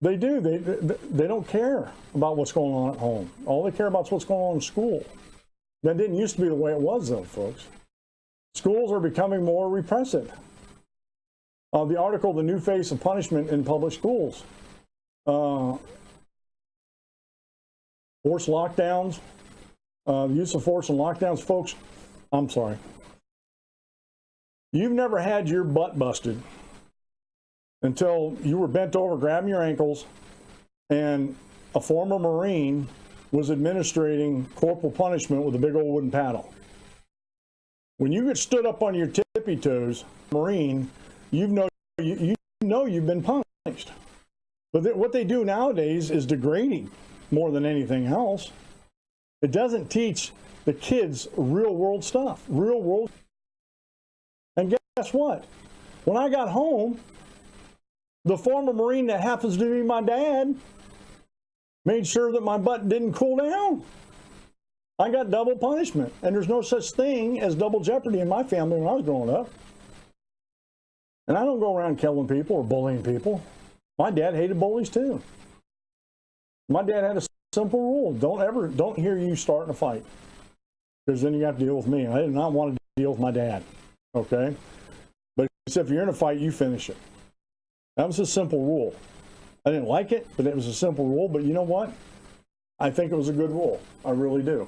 They do. They don't care about what's going on at home. All they care about is what's going on in school. That didn't used to be the way it was, though, folks. Schools are becoming more repressive. The article, The New Face of Punishment in Public Schools. Forced lockdowns, the use of force and lockdowns, folks, I'm sorry. You've never had your butt busted until you were bent over grabbing your ankles and a former Marine was administering corporal punishment with a big old wooden paddle. When you get stood up on your tippy toes, Marine, you know you've been punished. But what they do nowadays is degrading more than anything else. It doesn't teach the kids real world stuff, real world. And guess what? When I got home, the former Marine that happens to be my dad made sure that my butt didn't cool down. I got double punishment, and there's no such thing as double jeopardy in my family when I was growing up. And I don't go around killing people or bullying people. My dad hated bullies too. My dad had a simple rule: don't hear you starting a fight, because then you got to deal with me. And I did not want to deal with my dad. Okay, but he said, if you're in a fight, you finish it. That was a simple rule. I didn't like it, but it was a simple rule. But you know what? I think it was a good rule. I really do.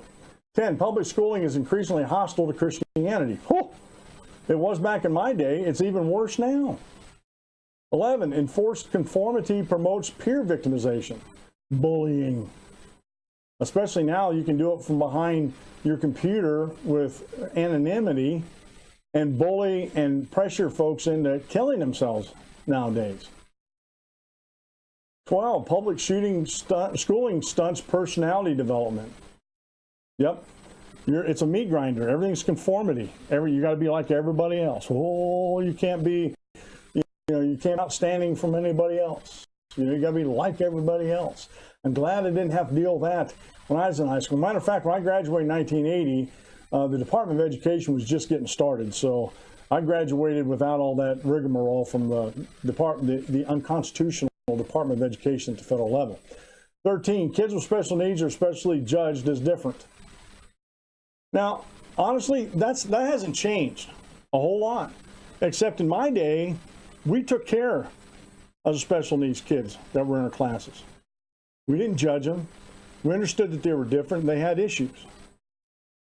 10, public schooling is increasingly hostile to Christianity. Whew. It was back in my day. It's even worse now. 11, enforced conformity promotes peer victimization. Bullying. Especially now, you can do it from behind your computer with anonymity and bully and pressure folks into killing themselves nowadays. 12, public schooling stunts personality development. Yep, it's a meat grinder. Everything's conformity. You got to be like everybody else. Oh, you can't be, you can't be outstanding from anybody else. You got to be like everybody else. I'm glad I didn't have to deal with that when I was in high school. Matter of fact, when I graduated in 1980, the Department of Education was just getting started. So I graduated without all that rigmarole from the unconstitutional Department of Education at the federal level. 13, kids with special needs are especially judged as different. Now, honestly, that hasn't changed a whole lot, except in my day, we took care of the special needs kids that were in our classes. We didn't judge them. We understood that they were different and they had issues.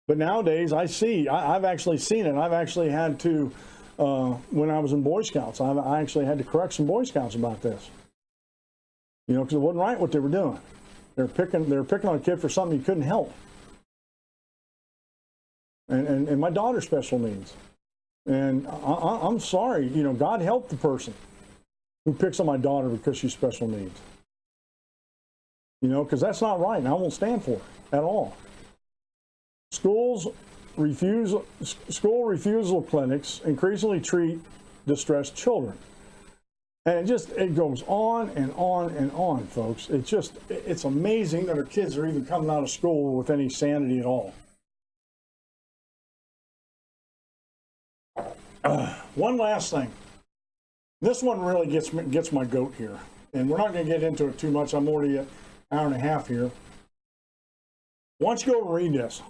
But nowadays, I've actually seen it. I've actually had to, when I was in Boy Scouts, I actually had to correct some Boy Scouts about this. Because it wasn't right what they were doing. They were picking on a kid for something he couldn't help. And my daughter's special needs. And I'm sorry, God help the person who picks on my daughter because she's special needs. Because that's not right, and I won't stand for it at all. School refusal clinics increasingly treat distressed children. And it goes on and on and on, folks. It's amazing that our kids are even coming out of school with any sanity at all. One last thing. This one really gets my goat here. And we're not going to get into it too much. I'm already an hour and a half here. Once you go and read this,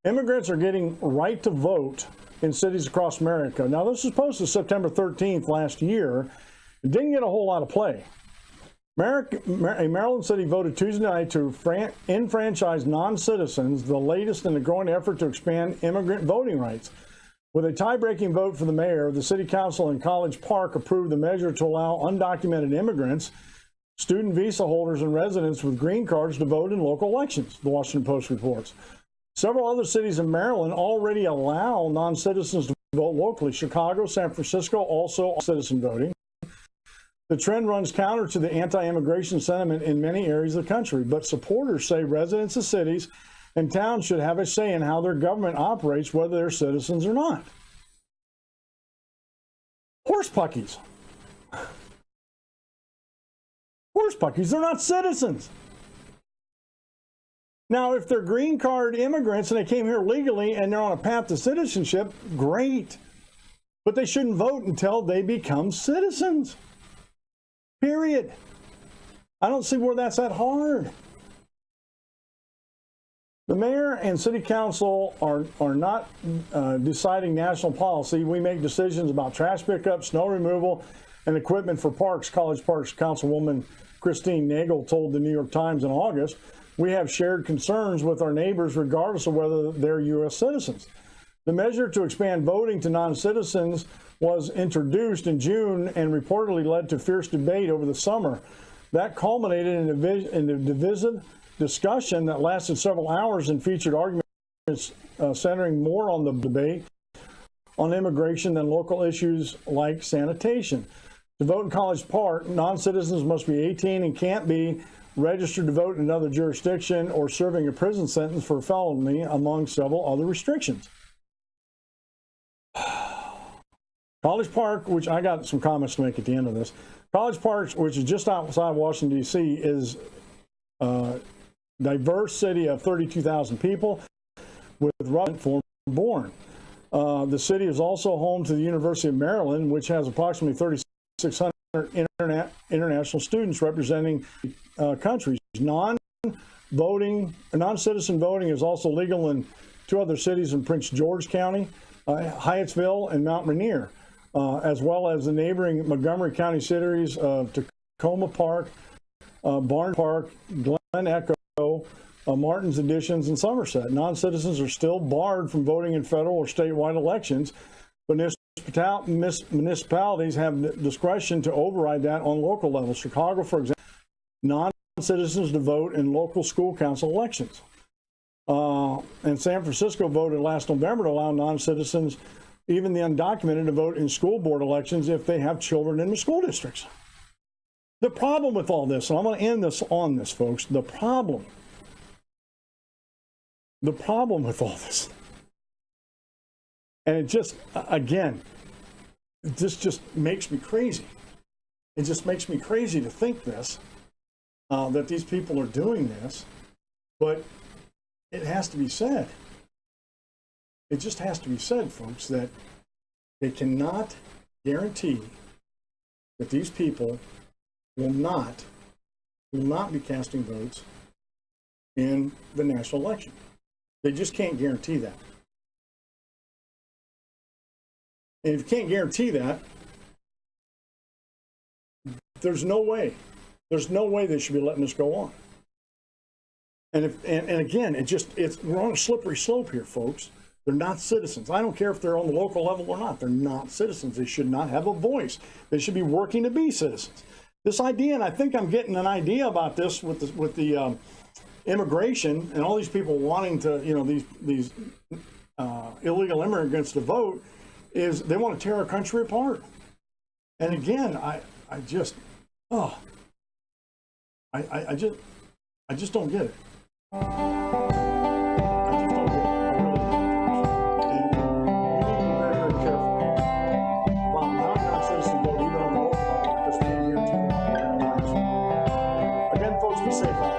immigrants are getting right to vote in cities across America. Now, this was posted September 13th last year. It didn't get a whole lot of play. A Maryland city voted Tuesday night to enfranchise non-citizens, the latest in a growing effort to expand immigrant voting rights. With a tie-breaking vote for the mayor, the city council in College Park approved the measure to allow undocumented immigrants, student visa holders, and residents with green cards to vote in local elections, the Washington Post reports. Several other cities in Maryland already allow non-citizens to vote locally. Chicago, San Francisco also citizen voting. The trend runs counter to the anti-immigration sentiment in many areas of the country, but supporters say residents of cities and towns should have a say in how their government operates, whether they're citizens or not. Horse puckies. Horse puckies, they're not citizens. Now, if they're green card immigrants and they came here legally and they're on a path to citizenship, great. But they shouldn't vote until they become citizens. Period. I don't see where that's that hard. The mayor and city council are not deciding national policy. We make decisions about trash pickup, snow removal, and equipment for parks. College Parks Councilwoman Christine Nagel told the New York Times in August, we have shared concerns with our neighbors regardless of whether they're U.S. citizens. The measure to expand voting to non-citizens was introduced in June and reportedly led to fierce debate over the summer. That culminated in a divisive discussion that lasted several hours and featured arguments centering more on the debate on immigration than local issues like sanitation. To vote in College Park, non-citizens must be 18 and can't be registered to vote in another jurisdiction or serving a prison sentence for a felony, among several other restrictions. College Park, which I got some comments to make at the end of this. College Park, which is just outside Washington, D.C., is a diverse city of 32,000 people with foreign born. The city is also home to the University of Maryland, which has approximately 3,600 international students representing countries. Non-citizen voting is also legal in two other cities in Prince George County, Hyattsville and Mount Rainier, as well as the neighboring Montgomery County cities of Tacoma Park, Barn Park, Glen Echo, Martin's Additions, and Somerset. Non-citizens are still barred from voting in federal or statewide elections, but municipalities have discretion to override that on local levels. Chicago, for example, non-citizens to vote in local school council elections. And San Francisco voted last November to allow non-citizens, even the undocumented, to vote in school board elections if they have children in the school districts. The problem with all this, and I'm going to end this on this, folks, the problem with all this, and it just, again, this just makes me crazy. It just makes me crazy to think this, that these people are doing this, but it has to be said. It just has to be said, folks, that they cannot guarantee that these people will not be casting votes in the national election. They just can't guarantee that. And if you can't guarantee that, there's no way they should be letting this go on. And again, we're on a slippery slope here, folks. They're not citizens. I don't care if they're on the local level or not. They're not citizens. They should not have a voice. They should be working to be citizens. This idea, and I think I'm getting an idea about this with the immigration and all these people wanting to, these illegal immigrants to vote, is they want to tear our country apart. And again, I just don't get it. Very, very careful. Well, non-citizen vote, even on the local level, because Be safe.